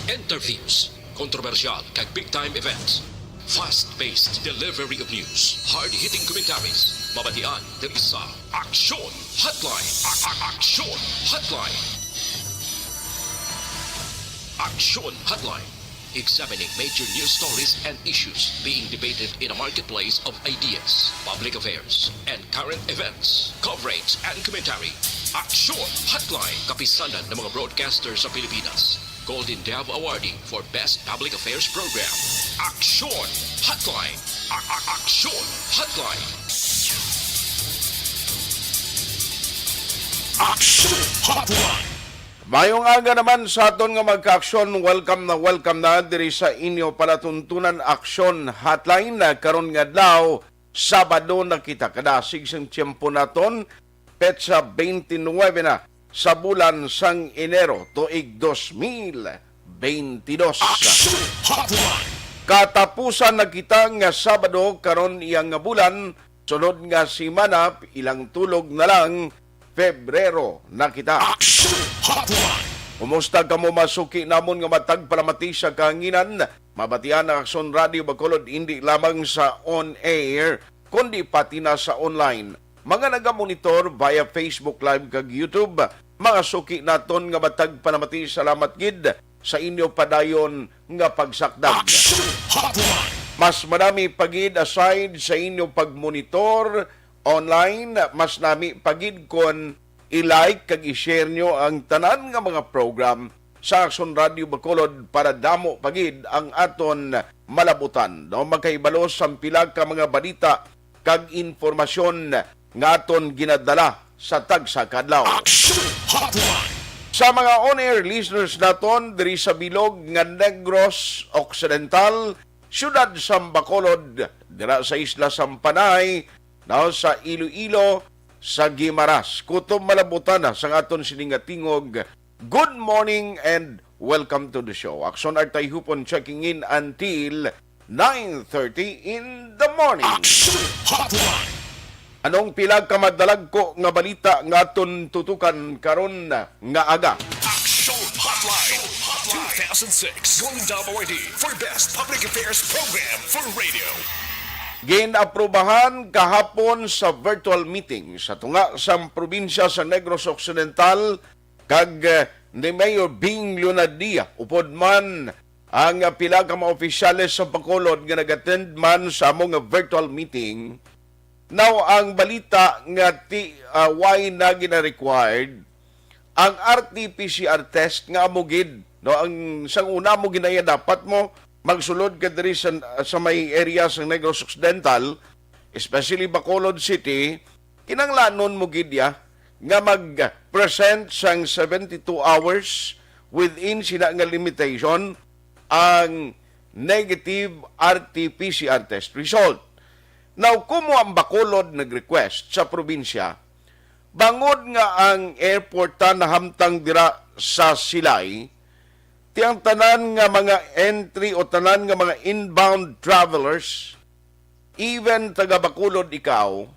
Interviews, controversial kag big-time events. Fast-paced delivery of news, hard-hitting commentaries. Mabatian del isa, Aksyon Hotline. Aksyon Hotline. Aksyon Hotline. Examining major news stories and issues being debated in a marketplace of ideas, public affairs, and current events. Coverage and commentary. Aksyon Hotline. Kapisanan ng mga broadcasters sa Pilipinas. Golden Dove Awardee for Best Public Affairs Program. Aksyon Hotline. Aksyon Hotline. Aksyon Hotline. Mayong aga naman sa aton nga magka-aksyon, welcome na diri sa inyo palatuntunan Aksyon Hotline na karon nga daw Sabado na kita kadasig sang tiyempo naton petsa 29 na sa bulan sang Enero tuig 2022. Aksyon Hotline. Katapusan na kita nga Sabado karon iyang nga bulan, sunod nga semana ilang tulog na lang Pebrero na kita. Aksyon Hotline. Kumusta ka mo masuki namon nga matag palamati sa kahanginan? Mabatian ang Aksyon Radio Bacolod hindi lamang sa on-air, kundi pati na sa online. Mga nagamonitor via Facebook Live kag YouTube, mga suki naton nga matag palamati, salamat gid sa inyo padayon nga pagsakdag. Aksyon Hotline. Mas marami pagid aside sa inyo pagmonitor online, mas nami pagid kon i-like kag i-share nyo ang tanan nga mga program sa Aksyon Radio Bacolod para damo pagid ang aton malabutan. No, magkaibalos ang pila ka mga balita kag informasyon nga aton ginadala sa tagsa kadlaw. Aksyon Hotline. Sa mga on-air listeners naton diri sa bilog nga Negros Occidental, siyudad sa Bacolod, dira sa isla Sampanay, now sa Iloilo, sa Guimaras. Kutom malabutan na sa aton siningatingog. Good morning and welcome to the show. Aksyon Artay Hupon checking in until 9:30 in the morning. Aksyon Hotline. Anong pilag ka madalag ko nga balita nga aton tutukan karon nga aga? Aksyon Hotline. 2006 Golden Dove Awardee for Best Public Affairs Program for Radio. Ginaprubahan kahapon sa virtual meeting sa tunga sa probinsya sa Negros Occidental kag ni Mayor Bing Leonadia upod man ang pila ka mga opisyales sa Bacolod nga nag-attend man sa among virtual meeting. Now ang balita nga why na gina-required ang RT-PCR test nga amugid, no, ang sang una mo ginaya dapat mo magsulod ka diri sa may area sa Negros Occidental, especially Bacolod City, kinanglanon mo gidya nga mag-present sang 72 hours within sina nga limitation ang negative RT-PCR test result. Now, kumo ang Bacolod nag-request sa probinsya, bangod nga ang airport na hamtang dira sa Silay, tiyang tanan nga mga entry o tanan nga mga inbound travelers, even taga Bacolod ikaw,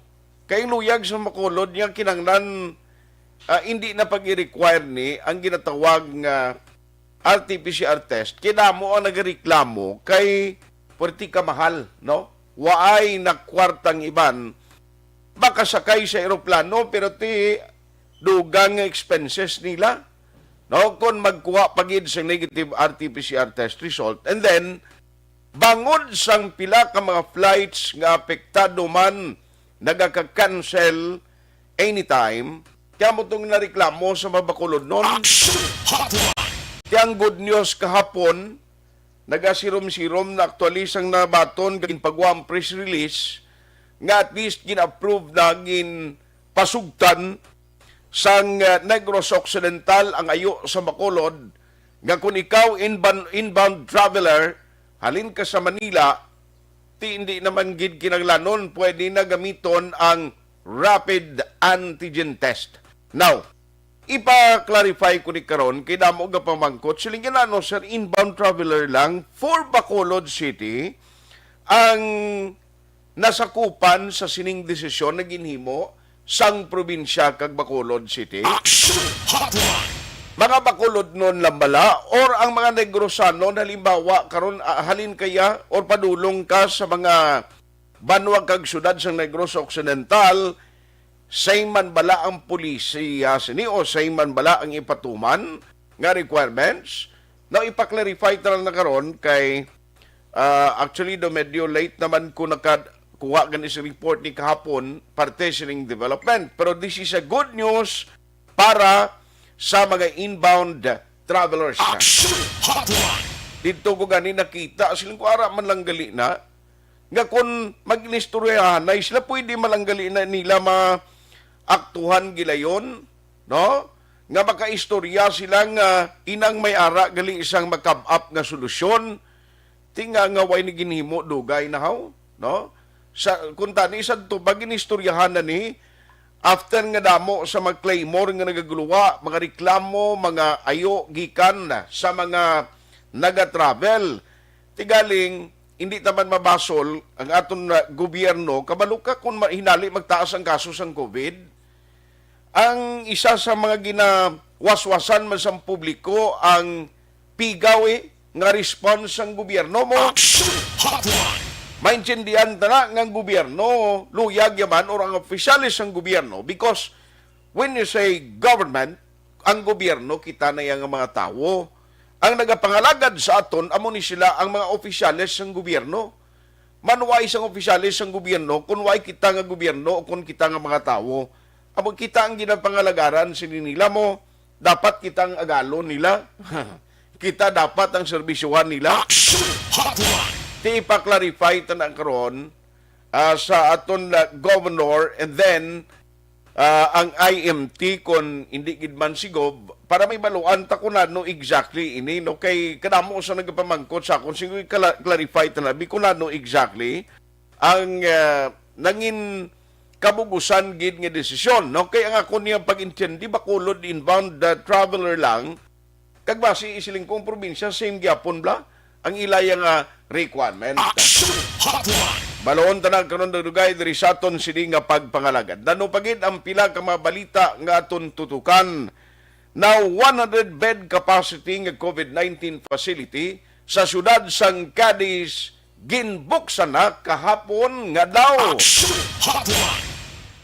kay luyag sa Bacolod niya kinanglan hindi na pag-i-require ni ang ginatawag nga RT-PCR test. Kinamo ang nagreklamo kay perti ka mahal, no? Waay na kwartang iban, baka sakay sa eroplano pero ti dugang expenses nila. No, kung magkuha pagid sa negative RT-PCR test result, and then bangod sang pila ka mga flights nga apektado man nagaka-cancel anytime, kaya mo itong nareklamo sa Bacolod noon. Kaya ang good news kahapon, nagasirom-sirom na aktualisang na baton kagin pagwang press release nga at least gin-approve na gin pasugtan sang Negros Occidental ang ayo sa Bacolod nga kung ikaw inbound traveler halin ka sa Manila, ti hindi naman gid kinaglanon pwede na gamiton ang rapid antigen test. Now, ipa-clarify ko ni karon kay damo ga pamangkot siling ano sir, inbound traveler lang for Bacolod City ang nasakupan sa sining desisyon na ginhimo sang probinsya kag Bacolod City. Aksyon Hotline. mga bakulod nun lambala or ang mga negrosano halimbawa karon halin kaya or padulong ka sa mga banwag kag syudad sa Negros Occidental, say man bala ang pulisiya sini o say man bala ang ipatuman nga requirements na ipaklarify talang na karon kay actually do medyo late naman ko nakakuha ganis report ni kahapon parte sining development, pero this is a good news para sa mga inbound travelers na. Dito ko gani nakita silang kuara man lang gali na nga kung mag-inistoryahan na sila pwede malanggali na nila maaktuhan gilayon, no? Nga makaistorya silang inang may ara gali isang makab-up nga solusyon, tinga nga way ni ginhimo dugay na haw, no? Sa kung tani sa to pag inistoryahan na ni after nga damo sa mga claymore nga nagaguluwa, mga reklamo, mga ayo gikan sa mga naga-travel, tigaling hindi naman mabasol ang aton gobyerno kabalo ka kung hinali magtaas ang kaso sang COVID. Ang isa sa mga ginawaswasan man sa publiko ang pigaw nga response sang gobyerno mo. Maintindihan na ng gobyerno, luyag yaman or ang opisyalis ng gobyerno, because when you say government, ang gobyerno kita na yang mga tao. Ang nagapangalagad sa aton, amo ni sila ang mga opisyalis ng gobyerno. Manuway isang opisyalis ng gobyerno, kung way kita nga gobyerno o kung kita nga mga tao. Amo kita ang ginapangalagaran sininila mo, dapat kitang agalon nila. Kita dapat ang serbisyuhan nila. Ti ipa-clarify tanang karon sa aton governor, and then ang IMT kung hindi gid man sigob para may baluan ta kunano exactly ini, no, kay kadamo sa nagapamangkot sa akon sige clarify tanabi kunano exactly ang nangin kabubusan gid nga desisyon, no, kay ang ako niya pag-intindi bakulod inbound traveler lang kag base isiling kong probinsya same gyapon bla ang ilayang requirement. Balon tanang karon dugay diri sa aton sini nga pagpangalagad. Dano pagid ang pila ka mga balita nga aton tutukan. Now 100 bed capacity nga COVID-19 facility sa syudad sang Cadiz ginbuksan na kahapon nga daw.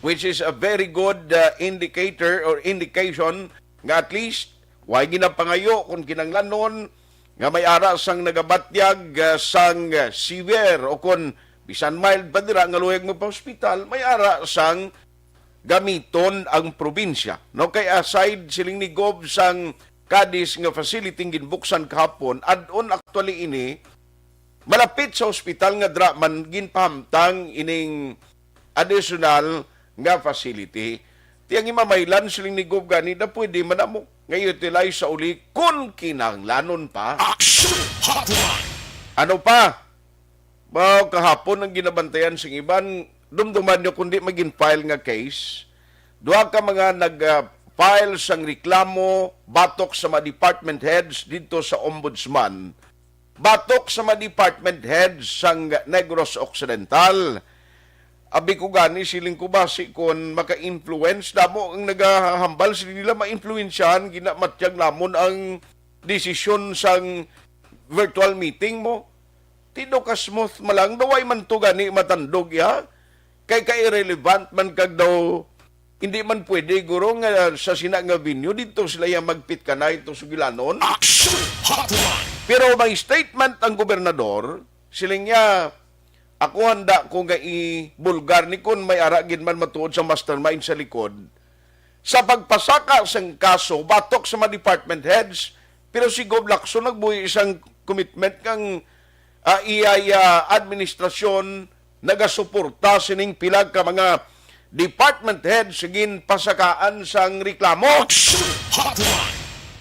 Which is a very good indicator or indication nga at least way ginapangayo kung kinanglanon nga may ara sang nagabatyag sang severe o kung bisan mild pa dira nga luyag mo pa hospital, may ara sang gamiton ang probinsya. No, kay aside siling ni Gob sang Cadiz nga facility ginbuksan kahapon, adon actually ini malapit sa hospital nga dra man ginpahamtang ining additional nga facility. Tiyang imamaylan siling ni Gob gani na pwede manamok nga utilize sa uli kung kinanglanon pa. Ano pa? Kahapon ang ginabantayan sa iban, dumduman nyo kundi maging file nga case. Duha ka mga nag-file sang reklamo, batok sa mga department heads dito sa ombudsman. Batok sa mga department heads sang Negros Occidental. Abi ko gani siling ko basi kung maka-influence damo ang nagahambal sila nila ma-influensyahan ginamatyag lamon ang desisyon sang virtual meeting mo. Tido ka smooth malang daway man to gani matandog ya kay irrelevant man kag daw hindi man pwede guro nga sa sina nga venue dito sila yang magpit kanay to sugilanon. Pero may statement ang gobernador siling niya ako handa ko nga i-bulgar ni kun may aragin man matuod sa mastermind sa likod sa pagpasaka sang kaso batok sa mga department heads, pero si Gob Lacson nagbuhi isang commitment kang administrasyon nagasuporta sining pilag ka mga department heads sigin pasakaan sang reklamo.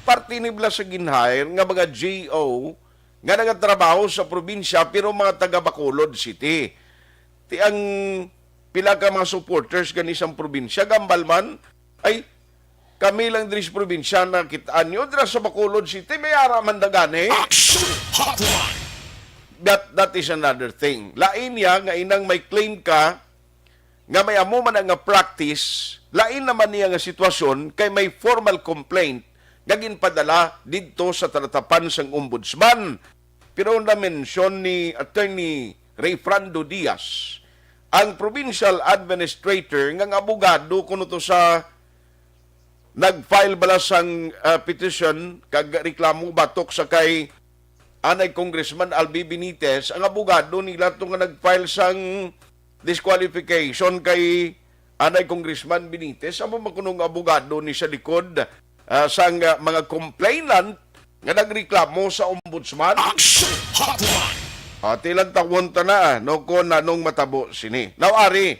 Parte nibla sa ginhire nga mga GO nga nagatrabaho sa probinsya pero mga taga Bacolod City. Ti ang pila ka mga supporters gani sa probinsya gambal man ay kami lang diri sa probinsya na kitaan nyo dira sa Bacolod City may ara man dagani. That is another thing. Lain niya nga inang may claim ka nga may amo man nga practice, lain naman niya nga sitwasyon kay may formal complaint gagin padala dito sa talatapan sang ombudsman. Pero na-mention ni Attorney Rayfrando Diaz, ang provincial administrator ng abogado kuno to sa nag-file bala sang petition kag reklamo batok sa kay anay Congressman Albi Benitez, ang abogado nila to nga nag-file sang disqualification kay anay Congressman Benitez. Amo makunong abogado ni sa likod sang mga complainant nga nagreklamo sa ombudsman. Action Hotline. Tilang tawon ta na, no ko nanong matabo sini. Now, Ari,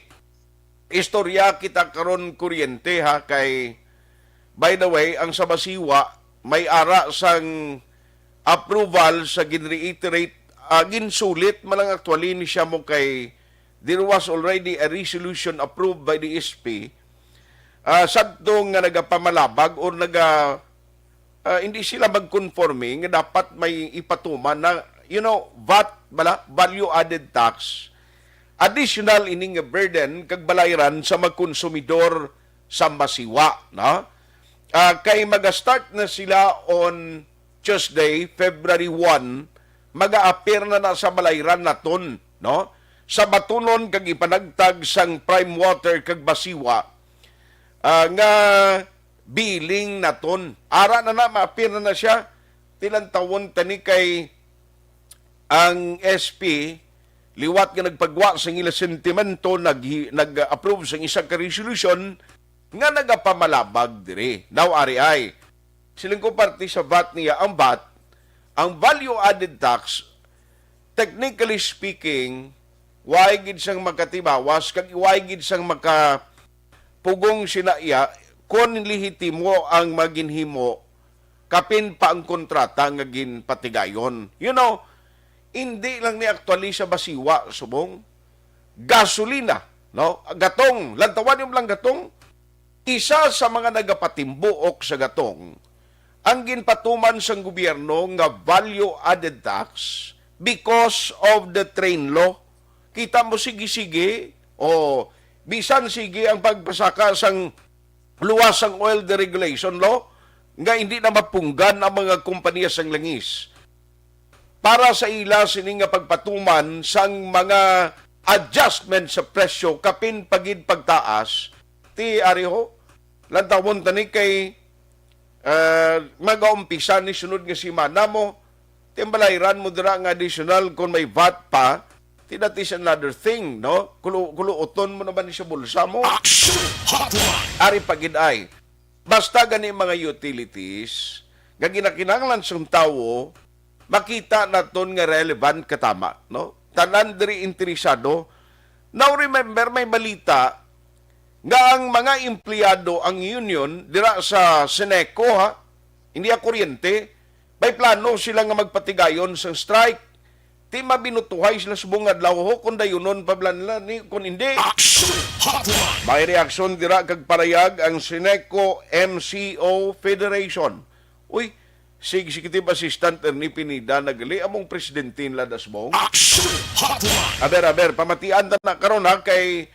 istorya kita karon kuryente ha, kay, by the way, ang sa Basiwa, may ara sang approval sa gin-reiterate, ginsulit, malang actually ni siya mo kay, there was already a resolution approved by the SP, sadto nga nagapamalabag o hindi sila mag-conforming, dapat may ipatuman na, VAT, value added tax, additional ining burden kag balayran sa magkonsumidor sa Basiwa, no? Kay mag-start na sila on Tuesday, February 1, mag-a-appear na sa balayran naton, no? Sa batunon kag ipanagtag sang prime water kag Basiwa, nga billing naton. Ara na ma-appear na siya, tilang tawon tani kay ang SP, liwat nga nagpagwa sa ila sentimento, nag-approve sa isang ka-resolution nga nagapamalabag dire. Now, ari ay, silang ko parte sa VAT niya, ang VAT, ang value-added tax, technically speaking, waigid siyang makatibawas, kag waigid siyang makapugong sinaiya, kung lihitimo ang maginhimo, kapin pa ang kontrata nga ginpatigayon. Hindi lang ni actually sa Basiwa, subong, gasolina, no? Gatong, lantawan yung lang gatong, isa sa mga nagapatimbuok sa gatong, ang ginpatuman sang gobyerno nga value-added tax because of the train law. Kita mo sige-sige, o bisan sige ang pagpasaka sang luwasang oil deregulation law, nga hindi na mapunggan ang mga kumpanya sang langis. Para sa ila sining nga pagpatuman sang mga adjustment sa presyo kapin pagid pagtaas ti ariho lantawon tani kay mag-aumpisa ni sunod nga semana mo timbalayran mo dira nga additional kung may VAT pa ti that is another thing, no? Kuluoton mo naman sa bulsa mo. Action Hotline. Ari pagid ay basta gani mga utilities nga ginakinahanglan sang tawo makita naton nga relevant katama, no? Tanan diri interesado. Now remember, may balita nga ang mga empleyado, ang union dira sa Seneco, ha, hindi ang kuryente, may plano sila nga magpatigayon sa strike. Ti mabinutuhay sila subong adlaw ho kun dayunon pablanla ni kun hindi. Action Hotline. May reaksyon dira kag parayag ang Seneco MCO Federation. Uy, Executive Assistant Ernie Pinida nagali among presidente nila dasbong. Action Hotline. Aber, pamatian na karon ha kay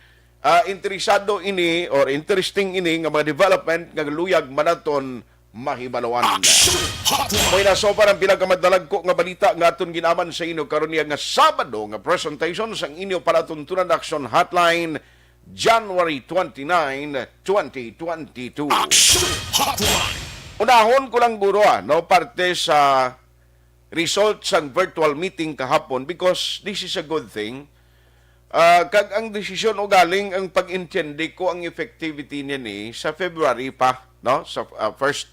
interesado ini or interesting ini nga mga development nga luyag manaton mahibalawan. Action Hotline. May naso parang pinagkamadalag ko nga balita nga aton ginaman sa inyo karon niya nga Sabado nga presentation sang inyo palatuntunan action hotline January 29, 2022. Action Hotline. Unahon ko lang guro no, parte sa result sang virtual meeting kahapon because this is a good thing. Kag ang desisyon o galing ang pag-intindi ko ang effectivity niya ni sa February pa, no? Sa first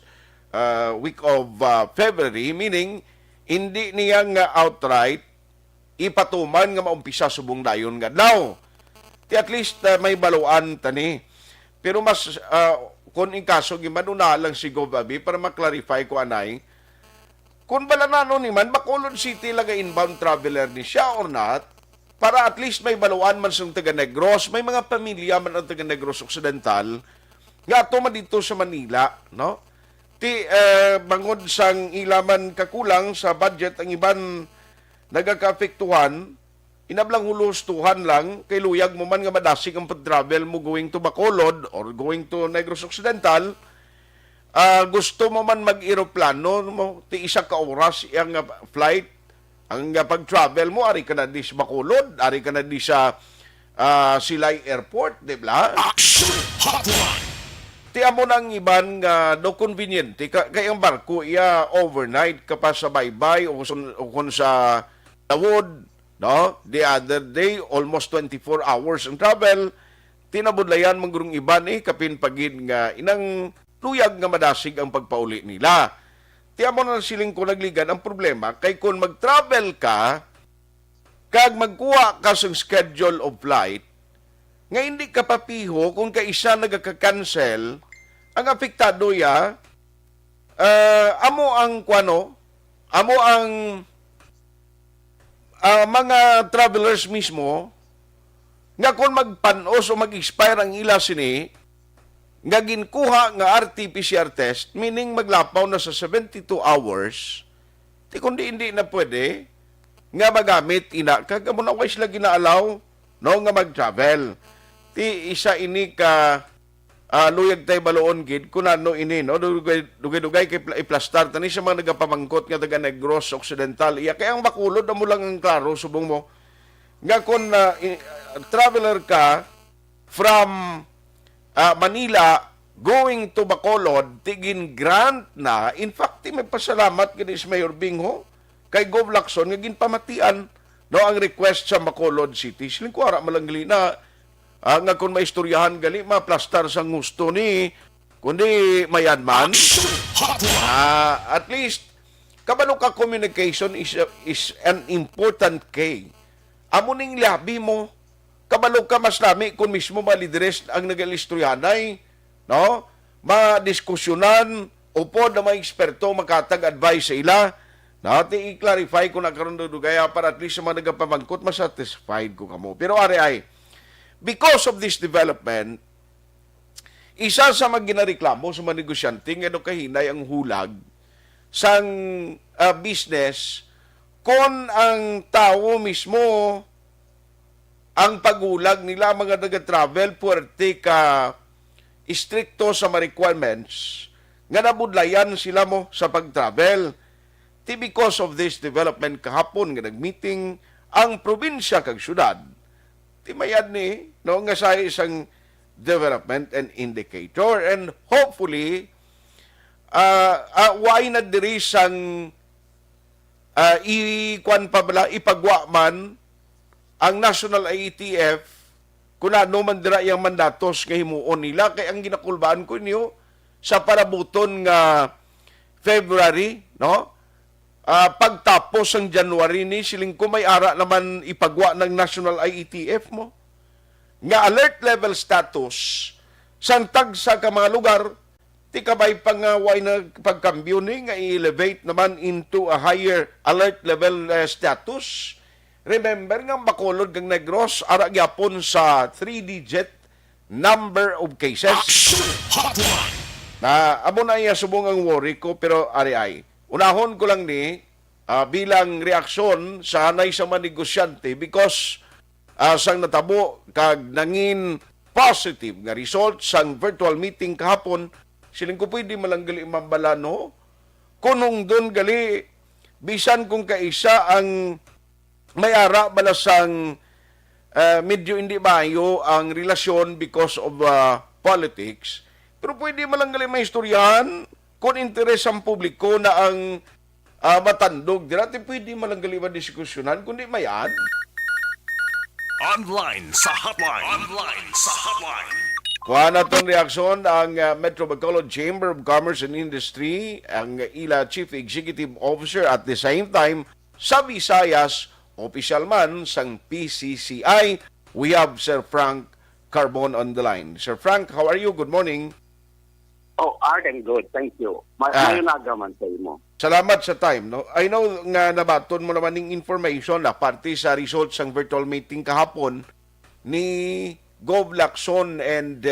week of February, meaning hindi niya nga outright ipatuman nga maumpisa subong dayon nga. Now, at least may baluan tani. Pero mas kung in kaso, gimanuna lang si Gobabi para maklarify ko anay, kung bala na ni man, Bacolod City lang inbound traveler ni siya or not, para at least may baluan man sa taga Negros, may mga pamilya man ang taga Negros Occidental, nga ato man dito sa Manila, no? Ti bangod sang ilaman kakulang sa budget ang iban nagaka-apektuhan, inablang hulustuhan lang, kay luyag mo man nga madasig ang pag-travel mo going to Bacolod or going to Negros Occidental, gusto mo man mag-eroplano mo ti isa ka oras ang flight ang pag-travel mo ari ka na di sa Bacolod, ari ka na di sa Silay Airport, di ba? Action Hotline. Tiyan mo nang iban nga do conveniente kay ang barko iya overnight ka pa sa baybay o kung sa Tawod, no? The other day almost 24 hours ang travel. Tinabudlayan manggurong iban kapin pagin nga inang luyag nga madasig ang pagpauli nila. Tiyan mo na siling ko nagligan ang problema kay kung mag-travel ka kag magkuha ka sa schedule of flight nga hindi ka papiho kung kaisa nagaka-cancel ang apektado ya amo ang mga travelers mismo nga kung magpanos o mag-expire ang ila sini nga ginkuha nga RT-PCR test meaning maglapaw na sa 72 hours ti kundi hindi na pwede nga magamit ina kag amo na wais lagi na alaw no nga mag-travel ti isa ini ka luyag tay baloon gid kunano ini no dugay kay iplastar tani sa mga nagapamangkot nga taga Negros Occidental iya kay ang Bacolod amo lang ang klaro subong mo nga kung traveler ka from Manila going to Bacolod tigin grant na in fact may pasalamat gid is Mayor Bingho kay Gov Lacson nga ginpamatian no ang request sa Bacolod City siling kuara malangli na nga kung maistoryahan gali maplastar sa gusto ni kundi mayan man at least kabalo ka communication is an important key amo ning labi mo kabalo ka mas nami kung mismo malidres ang nagalistoryahanay no madiskusyonan upod na mga eksperto makatag advice sa ila nati i-clarify kung nagkaroon dugaya para at least sa mga nagapamangkot masatisfied ko kamo pero ari ay because of this development, isa sa mga ginareklamo sa mga negosyante nga kahinay ang hulag sang business kung ang tao mismo ang pagulag nila mga nag-travel puwerte ka istrikto sa mga requirements nga nabudlayan sila mo sa pag-travel. Because of this development kahapon nga nag-meeting ang probinsya kag syudad timayad ni no nga sa isang development and indicator and hopefully why na diri sang ipagwa man ang National IETF kung ano man dira yung mandatos nga himuon nila kay ang ginakulbaan ko niyo sa parabuton nga February no pagtapos ang January ni siling ko may ara naman ipagwa ng National IETF mo nga alert level status santag sa ka mga lugar ti kabay pa nga way na pagkambyo ni nga i-elevate naman into a higher alert level status. Remember nga Bacolod kang Negros ara gyapon sa 3-digit number of cases na amo na iya subong ang worry ko pero ari ay unahon ko lang ni bilang reaksyon sa hanay sa mga negosyante because sang natabo kag nangin positive nga result sang virtual meeting kahapon siling ko pwede malanggali mambala no kunong doon gali bisan kung kaisa ang may ara balasang medyo hindi maayo ang relasyon because of politics pero pwede malanggali may istoryahan kung interes ang publiko na ang matandog, di natin pwede malanggali madiskusyonan, kundi mayan. Online sa hotline. Kuha na itong reaksyon ang Metro Bacolod Chamber of Commerce and Industry, ang ila Chief Executive Officer at the same time sa Visayas, official man sang PCCI. We have Sir Frank Carbon on the line. Sir Frank, how are you? Good morning. Oh, I'm good. Thank you. Mayon agaman sa imo. Salamat sa time. No? I know nga nabaton mo naman ng information na parte sa results ng virtual meeting kahapon ni Gov Lacson and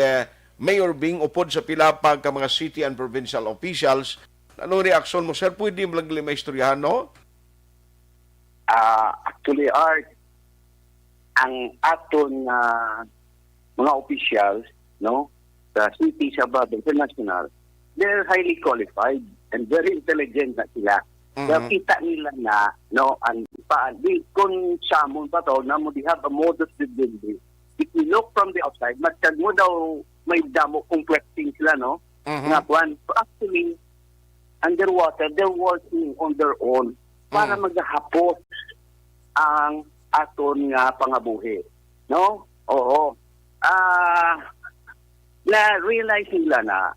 Mayor Bing upod sa pilapag ka mga city and provincial officials. Ano reaksyon mo, sir? Pwede mo lang may istoryahan, no? Actually, Art, ang aton mga officials, no, sa city sa Baba International, they're highly qualified and very intelligent na sila. Kaya kita nila na, no, kung samon pa to, na mo di have a modus vivendi. If you look from the outside, matag mo daw may damo complexing sila, no? Nga kwan. So actually, underwater, they're working on their own para maghahapos ang aton nga pangabuhi. No? Oo. Na-realize nila na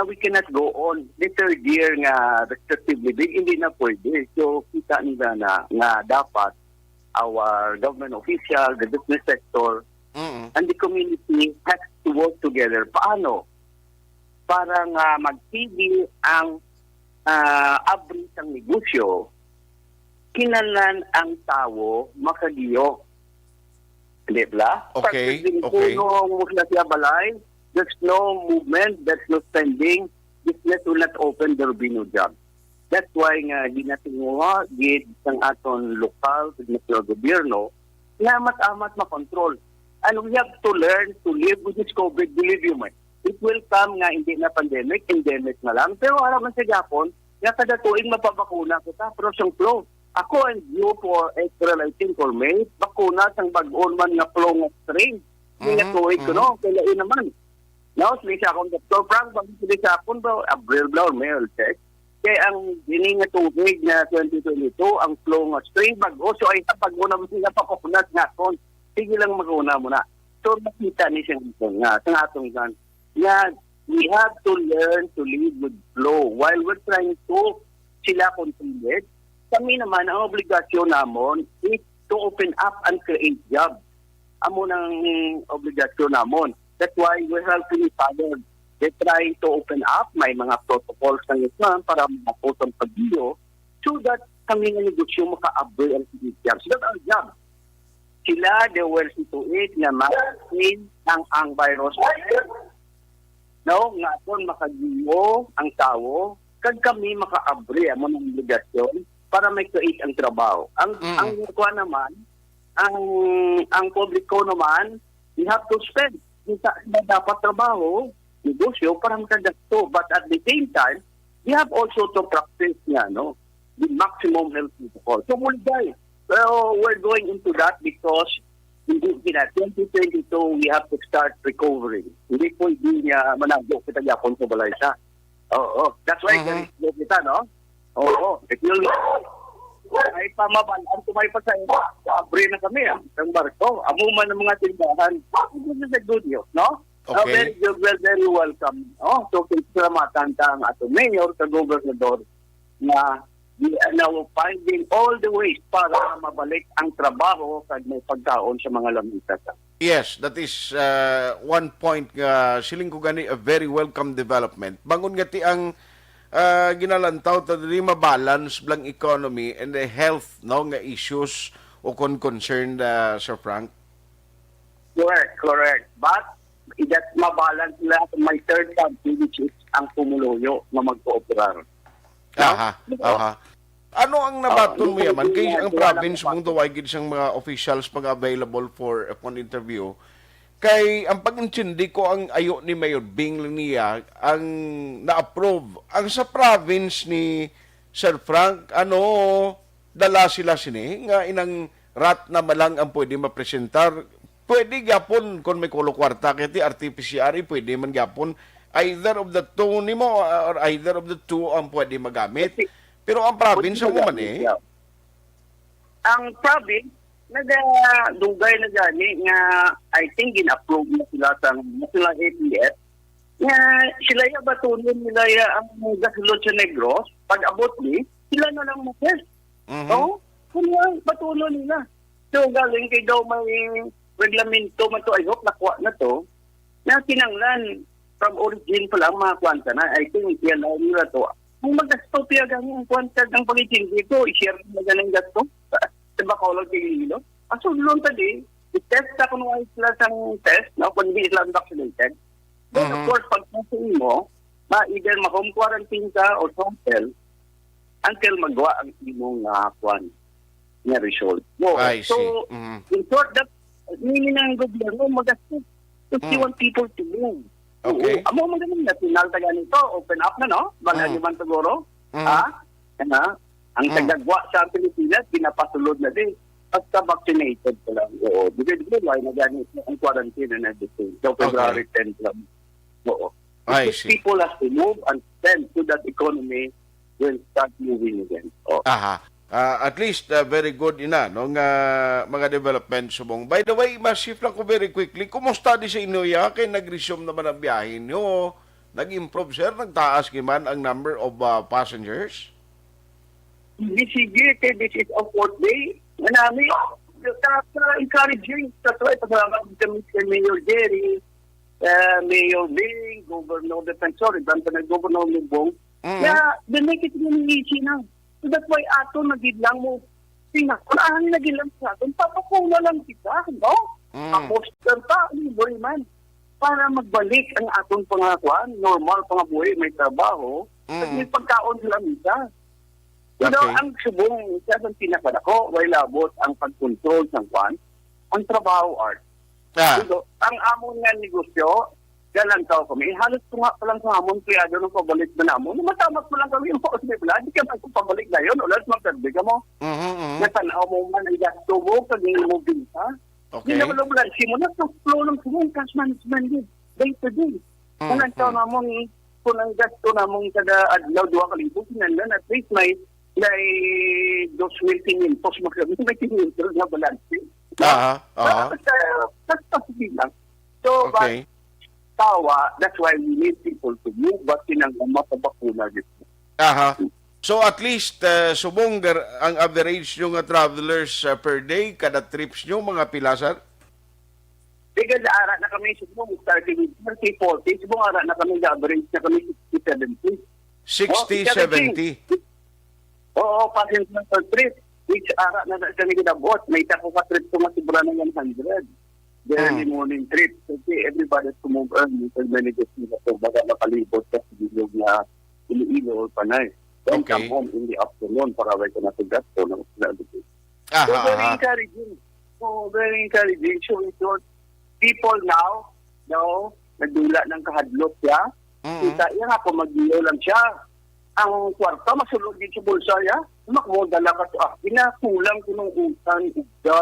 we cannot go on. The third year nga restrictive living, hindi na pwede. So, kita nila na dapat our government official, the business sector, and the community has to work together. Paano? Para nga magtigil ang abri ng negosyo, kinalan ang tao makagiyo. Hindi ba? Okay. Kung mula siya balay, there's no movement, there's no spending, business will not open, there will be no job. That's why nga ginatinguha gid ng aton lokal na gobyerno na mat-amat makontrol. And we have to learn to live with this COVID, believe you me. It will come nga hindi na pandemic, endemic na lang. Pero alam man sa Japon, nga kada tuig mapabakuna kita, pero siyang flow. Ako and you for April, I think, or May, bakuna sang bag-on man nga flow nga strain. Nga tuig ko, no? Kailain naman. Now, sili sa akong Dr. Frank, sili sa akong April, or May, or check. Kaya ang dini nga tubig na 2022, ang flow nga strain, bag-o. So, ay pag-una mo sila papakunat nga kon. Sige lang mag-una muna. So, makita ni siyang nga, sa atong gan, nga, we have to learn to live with flow while we're trying to sila controled. Kami naman, ang obligasyon namon is to open up and create jobs. Amo ng obligasyon namon. That's why we're helping each other. They try to open up, may mga protocols ng Islam para makapotong pag-iyo so that kami ng negosyo maka-abroad ang jobs. So that's our job. Sila, they will see to it na ma-maintain ang virus. No, nga doon makagiyo ang tao, kag kami maka-abri mo ng obligasyon para may create ang trabaho. Ang kuha naman, ang publiko naman, we have to spend. Na dapat trabaho, negosyo para makagasto. But at the same time, we have also to practice the maximum health protocol. So muli guys, we're going into that because in 2022, we have to start recovering. Hindi po hindi niya managyo kita yapon sa balay siya. Oo. That's why kita, no? Oo. If you ay pamabalaan, tumay pa sa iyo. Abre na kami, ang barko. Amuman ng mga tindahan. This is a good news, no? Okay. Very welcome. No? So, kinsalamatan ka ang ato mayor, sa gobernador, na we are now finding all the ways para mabalik ang trabaho kag may pagkaon sa mga lamisa. Yes, that is one point nga siling ko gani a very welcome development. Bangon nga ti ang ginalantaw ta diri mabalance blang economy and the health nga issues o concerned Sir Frank. Correct. But that mabalance nila may third country which is ang pumuluyo na mag-cooperar. Aha. Ano ang nabaton mo yaman? Kaya ang province mong daway gid siyang mga officials pag-available for upon interview. Kay ang pag-intindi ko ang ayo ni Mayor Bing niya ang na-approve. Ang sa province ni Sir Frank, dala sila sini nga inang rat na malang ang pwede mapresentar. Pwede gyapon kung may kulo kwarta kiti RT-PCR, pwede man gyapon either of the two nimo or either of the two ang pwede magamit. Pero ang province mo man Ang province dugay na gani nga I think in-approve na sila sa National APS nga sila yung batunin nila ang gasulod sa Negros pag abot ni sila na lang mag-test. Kung batunin nila. So galing kay daw may reglamento man to, I hope nakuha na to na kinanglan from origin pa lang mga kwanta na I think yan na nila to. Kung mag-gasto piyagang ang kwanta ng pag-itin dito, i-share na ganang gasto sa Bacolod kay Lilo. So, doon tadi, i-test na kung sila sang test, kung hindi sila vaccinated. But of course, pag nasin mo, either ma-home quarantine ka or hotel, until magawa ang imong kwan na result. So, in short, that meaning ng gobyerno, mag-gasto. So, you want people to move. Okay. Amo man ganun national taga nito, open up na no. Bala di man siguro. Ha? Kana ang tagagwa sa Pilipinas ginapasulod na din. Basta vaccinated pa lang. Oo. Because why na ganit ang quarantine and everything. So February 10 lang. Oo. I If see. people have to move and then to that economy will start moving again. Oh. Aha. At least very good ina no nga mga development subong. By the way, ma-shift lang ko very quickly. Kumusta di sa inyo ya kay nag-resume naman ang biyahe niyo? Nag-improve sir, nagtaas man ang number of passengers? Sige, kay this is a fourth day. Manami, encouraging. That's why, pasalamat kami kay Mayor Jerry, Mayor Bing, Governor Defensor, ibang pa na Governor Lubong. Kaya, they make it really easy na. So that's why ato nagidlang mo. Kung nagidlang sa atin, papakuna lang kita, no? Aposter pa, libre man. Para magbalik ang atong pangakuan, normal pangabuhay, may trabaho, at may pagkaon sila misa. Pero Okay. ang subong, siya ang pinakadako, way labot ang pag-control ng kwan, ang trabaho art. So, ang amon nga negosyo, galang tao kami, halos tunga pa lang sa amon, kaya doon ang pabalik na namon, matamat mo lang kami yung possible, di ka man kung pabalik na yun, ulit magkarbi ka mo. Natanaw mo man ang gasto mo, pag hindi mo binta. Okay. Hindi na wala mo na sa flow ng subong, cash management din, day to day. Kung ang tao namon, kung ang gasto namon kada adlaw, 2 kalibo, sinandan, at least may 2,500 magkabit, may 500 na balance. Basta lang. So, Okay. tawa, that's why we need people to move, but sinang mapabakuna dito. Aha. So at least subong ang average nyo nga travelers per day kada trips nyo mga pilasar? Bigay na ara na kami subong starting with 30, 40, subong ara na kami average na kami 60, 70. 60, 70. Oo, passenger per trip. Which ara na kami kinabot. May tako ka trip ko masibra na 100. Early morning trip. Kasi everybody to move early. Because many days nila. So, baga makalibot sa bilog na Iloilo or Panay. Then Okay. come home in the afternoon para wait na sa gasto ng sinabi. So, Aha, very aha. encouraging. So, very encouraging. So, people now, nagdula ng kahadlot siya. Kita yan ako, mag-ilaw lang siya. Ang kwarta, masulog din sa bulsa niya. Makmodala ka to. Ginakulang ko ng utan, ugda.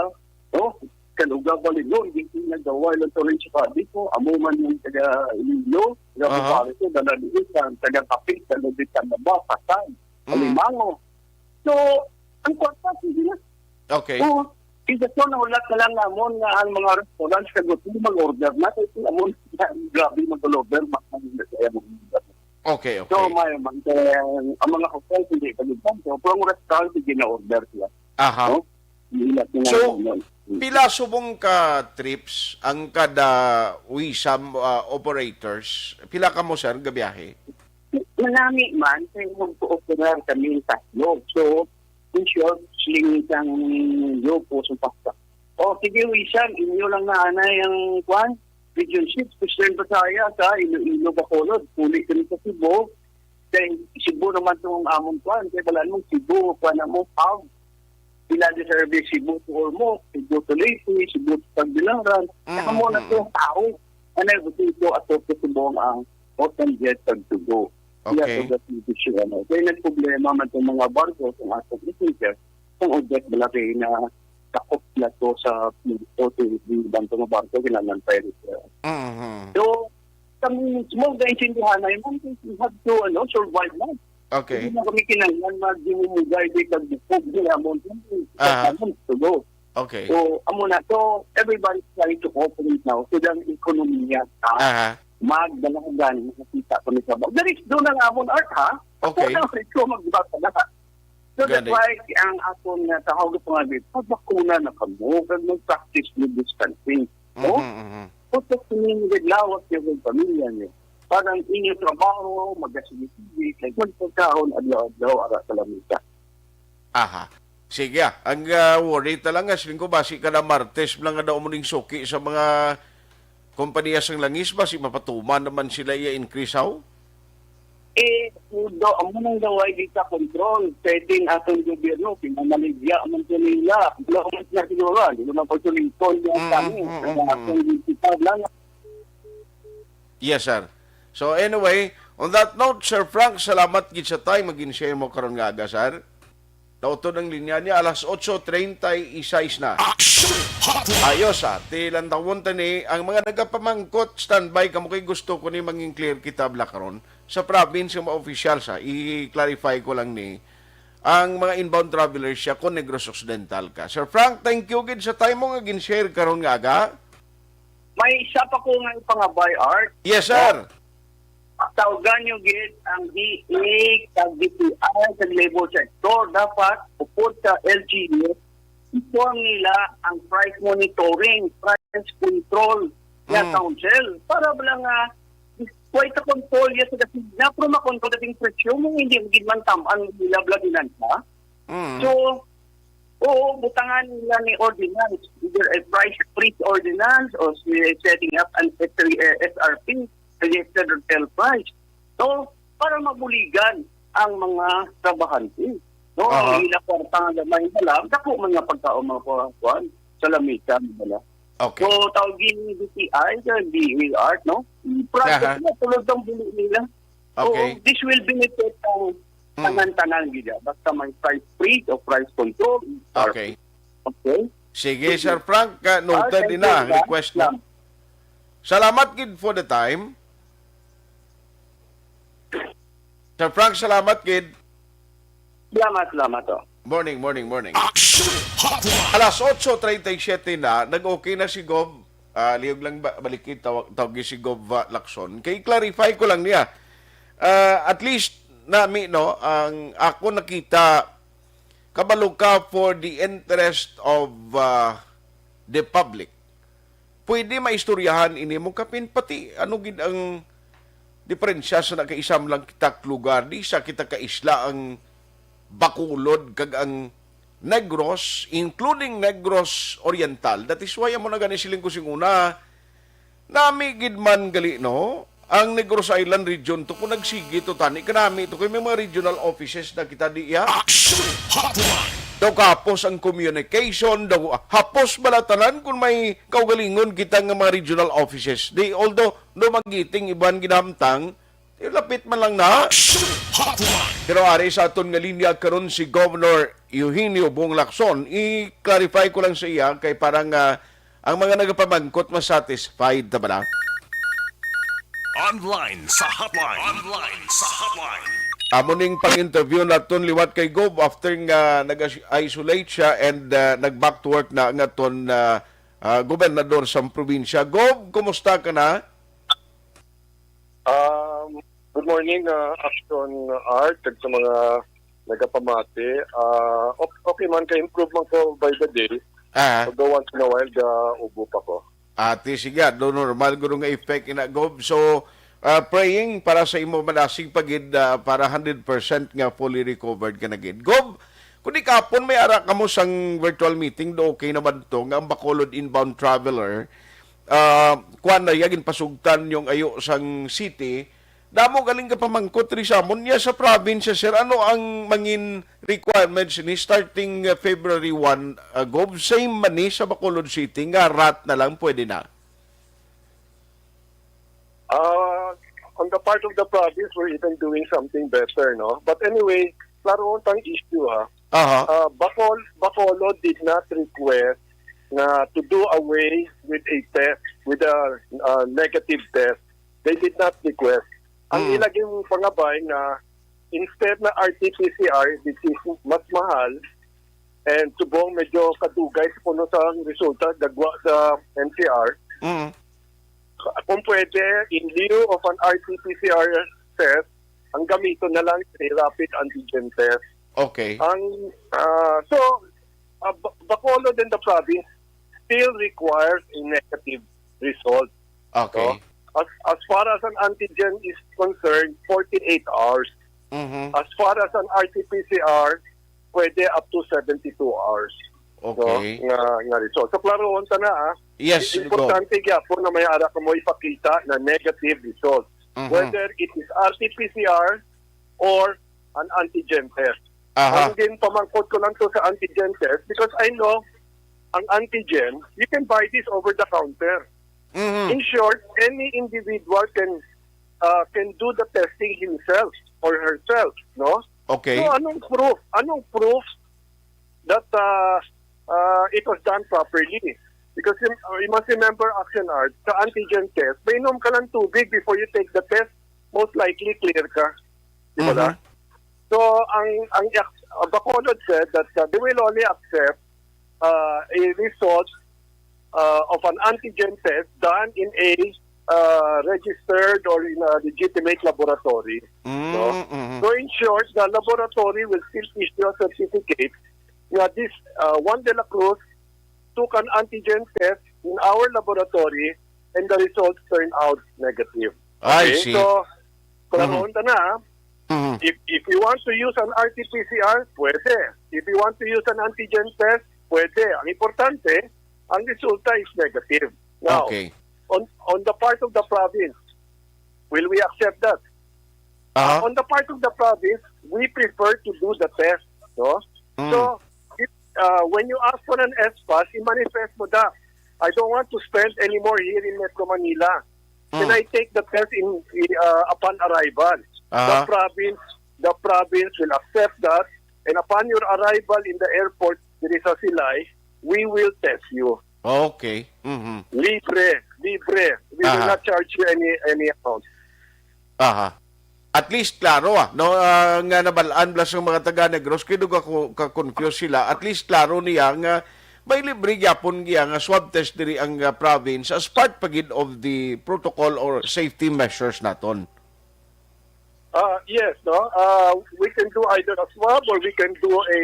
Kaluga ba nito? Hindi ko nagawa lang to rin sa kadi ko. Amo man yung taga-Ililo. Taga-Pupari ko, taga-Liisan, taga-Kapit, taga-Liisan na ba, Pasay, Alimango. So, ang kwarta, sige na. Okay. So, isa so, nahulat na lang namon nga ang mga restaurants kagutin mag-order na. Kasi namon, grabe mag-order, makakaya mag-order. Okay, So, okay. ang mga hotel, hindi pagigtan. So, pero ang restaurant, hindi na-order sila. Aha. No? So, pila subong ka trips ang kada wisam operators? Pila ka mo, sir, gabiyahe? Manami man, kaya mag-operar kami sa loob. So, in short, sling isang loob po sa pasta. O, sige, wisam, inyo lang na anay ang kwan. Region 6, President Pasaya sa Iloilo, Bacolod. Puli kami sa Cebu. Kaya Cebu naman itong among kwan. Kaya balaan mong Cebu, kwan na mo, Pau. Pila di service Cebu to Ormoc, Cebu to Leyte, Cebu to Pagbilaran. Kaya mo na itong tao. Ano yung ito at ito Cebu ang open jet to go. Okay. Kaya nagproblema man itong mga barko kung atong passenger, kung object malaki na takot na to sa ibang mga barko, kailangan tayo. So, kami mismo, gaintindihan na yun, we have to survive na. Okay. Hindi na kami kinanglan mag-dimumugay di kag-bukog nila mo to go. Okay. So, amo na to, everybody's trying to operate now so the ekonomiya Aha. magdalagan, makakita ko ni Sabaw. There is doon ang amon art, ha? Okay. Ako na ito magbata na. So that's Got it. why ang akong tahawag ko nga dito, pagkakuna na kamo, kag mag-practice with distancing. No? Puto siningid lawat yung pamilya niyo. Parang inyong trabaho, mag-asigit, like magpagkaon, adlaw-adlaw, ara sa lamisa. Aha. Sige, ang worry talaga, siling ko, basi ka na Martes lang nga daw muning suki sa mga kompanya sang langis, basi mapatuman naman sila i-increase how? Kudo, ang munang daway dito control, setting atong gobyerno, pinamaligya ang nila. Lahat na siguro, hindi naman pagsulingkon yung kami. Kaya atong dito lang. Yes, sir. So anyway, on that note, Sir Frank, salamat gid sa time mag-share mo karon nga aga, sir. Nautod ang linya niya alas 8:36 na. Action Hotline. Ayos tilan tawon tani ang mga nagapamangkot standby kamo kay gusto ko ni manging clear kita karon sa province ng mga official sa i-clarify ko lang ni ang mga inbound travelers siya kung Negros Occidental ka. Sir Frank, thank you gid sa time mo nga gin-share karon nga aga. May isa pa ko nga ipangabay, Art. Yes, sir. Tawagan nyo gid ang DA, ang DTI, sa labor sector. Dapat upod sa LGU, ituang nila ang price monitoring, price control na council. Para lang quite a control yes, kasi na pero makontrol dating presyo mo, hindi magiging man tamaan nila blaginan pa. So, oo, butangan nila ni ordinance, either a price freeze ordinance or setting up an SRP, suggested retail price. So, para mabuligan ang mga trabahante. No, ila kwarta nga gamay nila, dako man nga pagkaon mga kuwan sa lamitan nila. Okay. So, tawagin ni DTI, the art, no? Project na tulad ng buli nila. Okay. So, this will benefit ang tanan-tanan gila. Basta may price freeze o price control. Okay. Okay? Sige, Sir Frank, noted din na ang request mo. Salamat gid for the time. Sir Frank, salamat gid. Salamat. Morning. Action Hotline. Alas 8:37 na, nag-okay na si Gov. Liyog lang balikid tawag si Gov Lacson. Kay clarify ko lang niya. At least nami no ang ako nakita kabalo ka for the interest of the public. Pwede maistoryahan ini mo kapin pati ano gid ang diferensya sa nakaisam lang kita lugar di sa kita ka isla ang Bacolod kag ang Negros, including Negros Oriental. That is why mo na gani siling kusing una nami gid man gali no ang Negros Island region to kung nagsigi to tani kanami to kay may mga regional offices na kita diya. Action Hotline. Daw kapos ang communication, daw hapos balatanan kung may kaugalingon kita nga mga regional offices. Di although no magiting iban ginamtang lapit man lang na. Action Hotline. Pero ari sa aton nga linya karon si Governor Eugenio Bong Lacson, i-clarify ko lang sa iya kay parang ang mga nagapamangkot mas satisfied ta ba na? Online sa hotline. Amo ning pang-interview naton liwat kay Gov after nga nag-isolate siya and nag-back to work na ang aton gobernador sa probinsya. Gov, kumusta ka na? Good morning, Action Art, at sa mga nagapamati. Okay man, ka-improve man ko by the day. Although once in a while, ubo pa ko. Ate, sige, do normal guro nga effect ina Gov. So, praying para sa imo manasig pagid para 100% nga fully recovered ka na gid. Gov, kung di kapon may ara kamo sang virtual meeting do okay naman to nga ang Bacolod inbound traveler kuan na yagin pasugtan yung ayo sang city. Damo galing ka pamangkot ri samon niya sa province, sir. Ano ang mangin requirements ni starting February 1, Gov? Same man ni sa Bacolod City nga rat na lang pwede na. On the part of the province, we're even doing something better, no? But anyway, klaro ang issue, Bacolod did not request na to do away with a test, with a negative test. They did not request. Ang ilaging pangabay na instead na RT-PCR, which is mas mahal, and subong medyo kadugay sa puno sa resulta, dagwa sa NCR, kung pwede, in lieu of an RT-PCR test, ang gamito na lang ay rapid antigen test. Okay. Bacolod and the province still requires a negative result. Okay. So, as far as an antigen is concerned, 48 hours. As far as an RT-PCR, pwede up to 72 hours. Okay. So, nga result. So, klaro ta na, Yes, importante gyapon na may ara ka mo ipakita na negative result. Whether it is RT-PCR or an antigen test. Ang din pamangkot ko lang to sa antigen test because I know ang antigen, you can buy this over the counter. In short, any individual can do the testing himself or herself, no? Okay. So anong proof? Anong proof that it was done properly? Because you must remember, Action Art, sa antigen test, mainom ka ng tubig before you take the test, most likely clear ka. Di ba na? So, ang Bacolod said that they will only accept a result of an antigen test done in a registered or in a legitimate laboratory. No? So in short, the laboratory will still issue a certificate that this Juan de la Cruz took an antigen test in our laboratory and the results turned out negative. I see. So, kalamonta na, if you want to use an RT-PCR, pwede. If you want to use an antigen test, pwede. Ang importante, ang resulta is negative. Now, Okay. on the part of the province, will we accept that? On the part of the province, we prefer to do the test. No? So, if, when you ask for an SPAS, i-manifest mo da. I don't want to spend any more here in Metro Manila. Can I take the test upon arrival? The province will accept that, and upon your arrival in the airport, there is a Silay, we will test you. Okay. Libre. We will not charge you any amount. Aha. At least klaro no nga nabalaan blas ng mga taga Negros kay duga ko ka-confuse sila. At least klaro niya nga may libre gyapon giya nga swab test diri ang province as part pagid of the protocol or safety measures naton. Yes, no. We can do either a swab or we can do a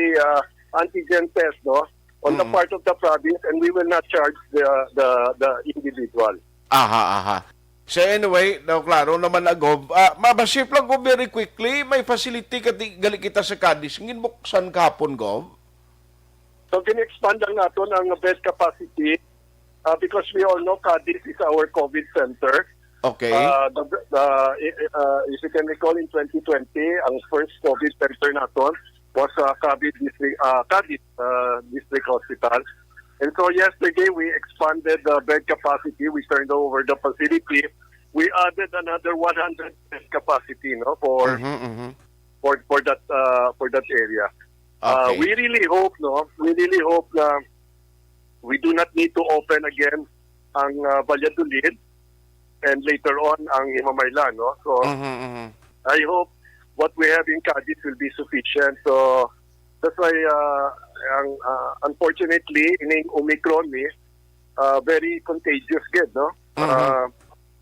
antigen test, no, on the part of the province, and we will not charge the individual. Aha. So anyway, daw klaro naman agob. Mabasip lang ko very quickly, may facility gali kita sa Cadiz. Nginbuksan kahapon gov. So gin-expand lang natin ang bed capacity because we all know Cadiz is our COVID center. Okay. If you can recall, in 2020, ang first COVID center natin was Cadiz District Hospital. And so yesterday, we expanded the bed capacity. We turned over the facility. We added another 100 bed capacity, no, for that area. Okay. We really hope na we do not need to open again ang Valladolid and later on ang Himamayla, no. So I hope what we have in Cadiz will be sufficient. So that's why unfortunately in Omicron very contagious good, no.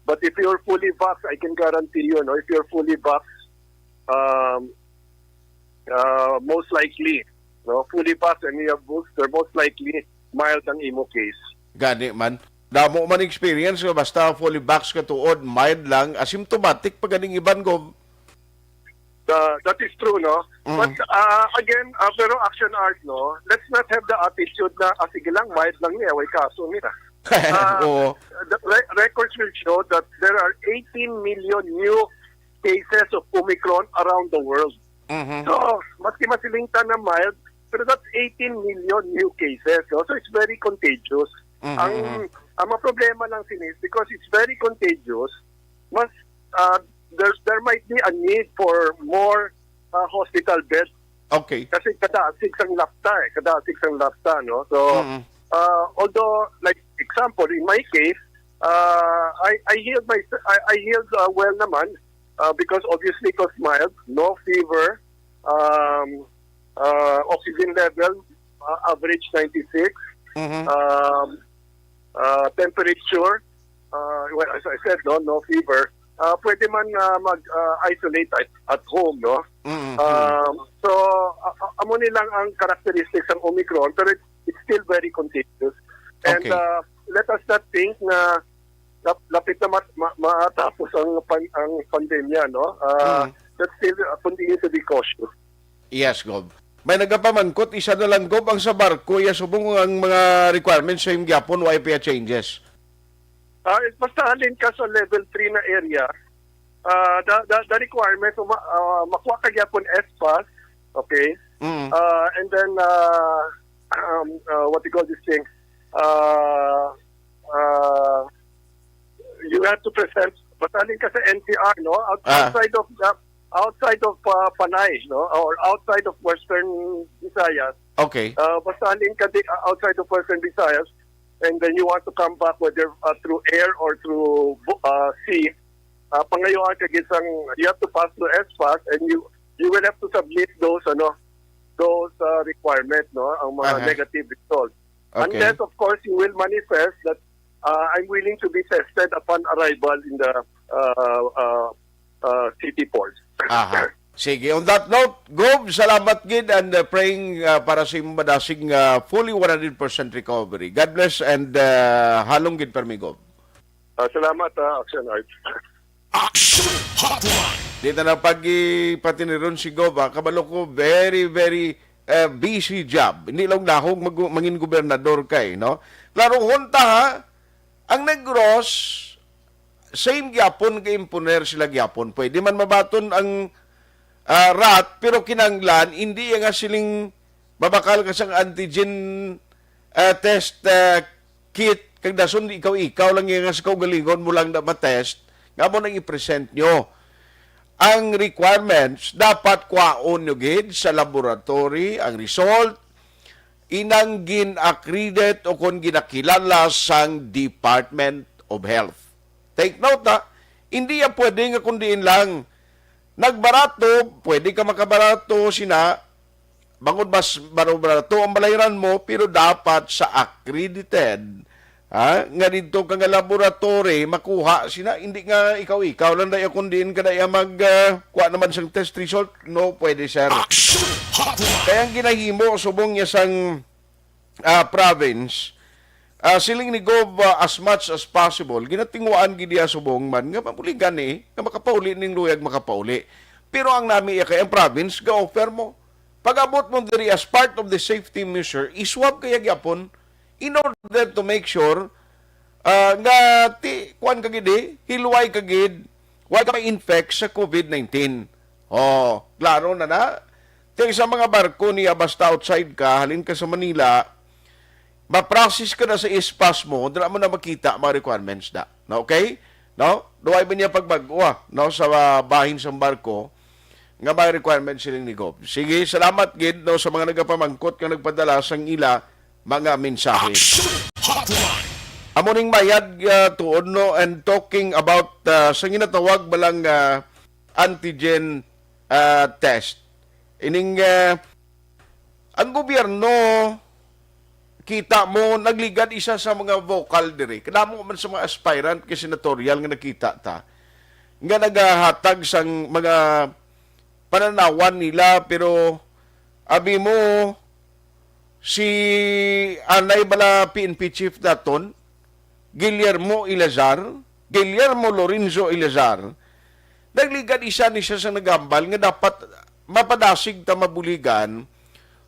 But if you're fully vaxxed, I can guarantee you, no, if you're fully vaxxed, most likely, no, fully vaxxed and you have booster, most likely mild ang imo case. Gani man. Damo man experience ko basta fully vax ka tuod, mild lang, asymptomatic pag ganing iban gov. That is true, no? But again, pero Action Art, no, let's not have the attitude na, sige lang, mild lang niya, way kaso nila. Oo. The records will show that there are 18 million new cases of Omicron around the world. So, maski masilingtan na mild, pero that's 18 million new cases. No? So, it's very contagious. Ang problema lang sinis, because it's very contagious, mas there might be a need for more hospital beds. Okay. Kasi kadaasig sang lapta, no? So, although, like example, in my case, I healed well naman because obviously it was mild, no fever, oxygen level average 96, temperature, well, as I said, no fever. Pwede man mag-isolate at home, no? So, amo nilang ang characteristics ng Omicron, pero it's still very contagious. And Okay. Let us not think na lapit na matapos ang pandemya, no? Let's still continue to be cautious. Yes, gov. May nagapamankot, isa na lang gov ang sa barko, subong ang mga requirements sa yung gyapon, why pa changes? Basta halin ka sa level 3 na area, the requirements, makuha ka gyapon SPAS, okay? And then, what do you call this thing? you have to present, basahin ka sa NCR, no? Ah. Outside of Panay, no? Or outside of Western Visayas. Okay. Basahin ka outside of Western Visayas, and then you want to come back whether through air or through sea. Pangayuhan ka gisang, you have to pass through SPAS, and you will have to submit those requirements, no? Ang mga negative results. Okay. Unless, of course, you will manifest that I'm willing to be tested upon arrival in the city ports. Aha. Sige, on that note, Gob, salamat gid and praying para sa imong madasing fully 100% recovery. God bless and halong gid permi, Gob. Salamat, Action Art. Action Hotline. Dito na pag-ipatiniron si Gob, kabalo ko, very, very busy job. Hindi lang dahog mangin gobernador kay, no? Klaro, hunta ha, ang Negros, same gyapon kay imponer sila gyapon. Pwede man mabaton ang rat, pero kinanglan, hindi nga siling babakal ka sang antigen test kit, kag dason ikaw lang nga sa kaugalingon mo lang na matest, nga mo nang i-present nyo. Ang requirements, dapat kwaon nyo gid sa laboratory, ang result, inang gin-accredit o kung ginakilala sang Department of Health. Take note ha, hindi yan pwede nga kundiin lang. Nagbarato, pwede ka makabarato sina, bangod mas barato ang balayran mo, pero dapat sa accredited, nga dito ka nga laboratory, makuha sina, hindi nga ikaw lang daya kundiin ka daya kuha naman sang test result, no, pwede sir. Action Hotline. Kaya ang ginahimo, subong niya sang province, siling ni Gov as much as possible, ginatingwaan gidiya subong man, nga mamuli gani, nga makapauli ning luyag makapauli. Pero ang nami kay ang province, ga-offer mo. Pag-abot mo diri as part of the safety measure, iswab kaya gyapon in order to make sure nga kuan kagid, hilway kagid, wala ka ma-infect sa COVID-19. Oh, klaro na na. Kaya sa mga barko niya, basta outside ka, halin ka sa Manila, ma-process ka na sa ispas mo, dala mo na makita mga requirements na. No, okay? No? Duway ba niya pagbagwa, no, sa bahin sa barko, nga may requirements silang ni Gob. Sige, salamat gid no, sa mga nagapamangkot nga nagpadala sang ila mga mensahe. Action Hotline. Amuning mayad tuod no, and talking about sa ginatawag balang antigen test. Ining ang gobyerno, kita mo, nagligad isa sa mga vocal diri. Kadamo man sa mga aspirant kay senatorial nga nakita ta. Nga nagahatag sang mga pananawan nila, pero abi mo si anay bala PNP chief daton, Guillermo Lorenzo Ilazar, nagligad isa ni siya sa nagambal nga dapat mapadasig ta mabuligan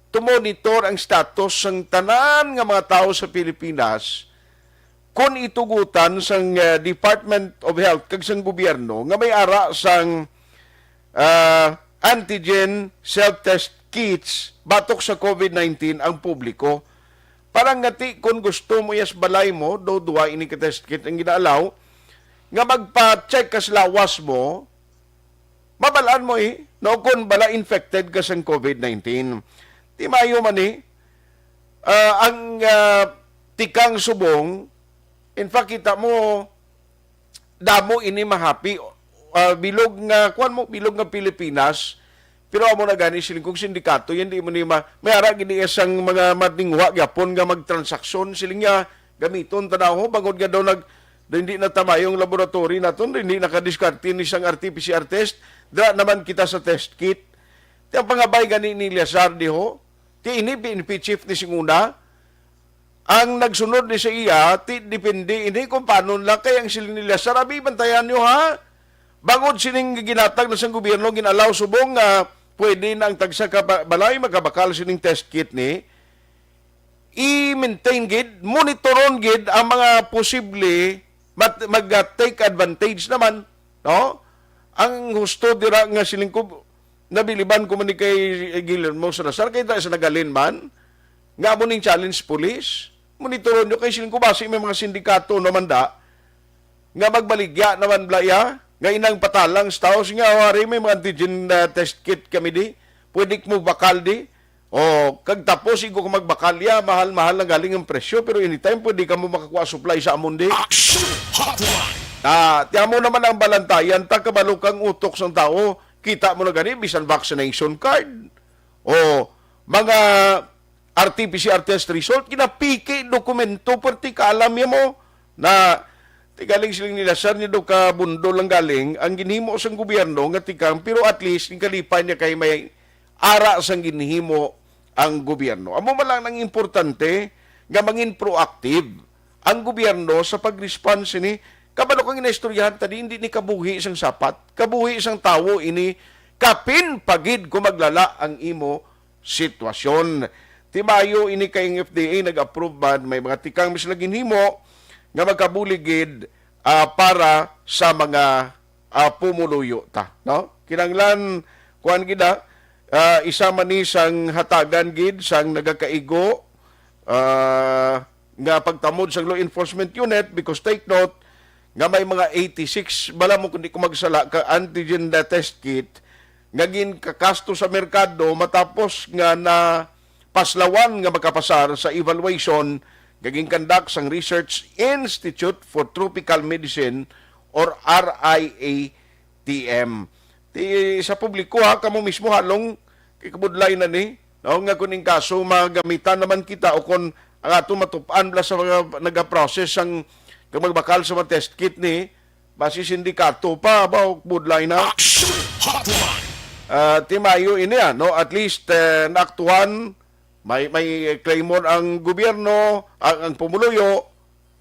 to monitor ang status ng tanan nga mga tao sa Pilipinas kung itugutan sang Department of Health kag sang gobyerno nga may ara sang antigen self-test kits batok sa COVID-19 ang publiko. Parang ngati kung gusto mo yas balay mo, do duwa ini ka test kit ang ginaalaw, nga magpa-check ka sa lawas mo, mabalaan mo no, kung bala infected ka sa COVID-19. Di mayo man ang tikang subong, in fact, kita mo, damo ini mahapi, bilog nga Pilipinas, pero amo na gani siling kung sindikato, yan di mo ni may ara gini isang mga matingwa, gyapon nga magtransaksyon, siling nga gamiton, tanaw, bangod nga daw hindi na tama yung laboratory naton, hindi nakadiskarte ni isang RT-PCR test, dra naman kita sa test kit. Ti ang pangabay gani ni Eliazar diho, ti ini PNP chief ni Singuna, ang nagsunod ni sa iya, ti depende ini kung paano lang kaya ang siling ni Eliazar, abi bantayan nyo ha, bangod sining ginatag na sang gobyerno, ginalaw subong nga pwede na ang tagsa balay magkabakal sining test kit ni, i-maintain gid, monitoron gid ang mga posible mag-take advantage naman, no? Ang husto dira nga siling ko nabiliban ko man ni kay Guillermo Salazar kay sa nagalin man nga mo ning challenge police, monitoron nyo kay siling ko base may mga sindikato naman da nga magbaligya naman blaya, nga inang patalang sa tao, nga wari may mga antigen test kit kami di, pwede mo bakal di, o kag tapos igo ka magbakalya, mahal-mahal na galing ang presyo, pero anytime pwede ka mo makakuha supply sa amon di. Action Hotline. Tiyan mo naman ang balantayan, takabalo kang utok sa tao, kita mo na gani, bisan vaccination card, o mga RT-PCR test result, kinapiki dokumento, perti kaalam niya mo, na galing silang nilasar niya do ka bundo lang galing, ang ginhimo sa gobyerno nga tikang, pero at least yung kalipan niya kay may ara sang ginhimo ang gobyerno. Amo man lang ang importante nga mangin proactive ang gobyerno sa pag-response ni kabalo kang inaistoryahan tadi hindi ni kabuhi isang sapat, kabuhi isang tawo ini kapin pagid kung maglala ang imo sitwasyon. Timayo ini kay FDA nag-approve man may mga tikang misla ginhimo nga magkabuligid para sa mga pumuluyo ta, no? Kinanglan kuan gida isa man ni sang hatagan gid sang nagakaigo nga pagtamod sa law enforcement unit because take note nga may mga 86 bala mo kundi ko magsala ka antigen test kit nga gin kakasto sa merkado matapos nga na paslawan nga makapasar sa evaluation gaging conduct sang Research Institute for Tropical Medicine or RIATM. Sa publiko kamo mismo halong kikabudlay na ni, no, nga kuning kaso magamitan naman kita o kung ang ato matupaan bla sa mga nagaprocess ang magbakal sa mga test kit ni, basi sindikato pa, ba, budlay na. Action Hotline. Timayo ini no, at least naaktuhan may claimon ang gobyerno, ang pumuluyo,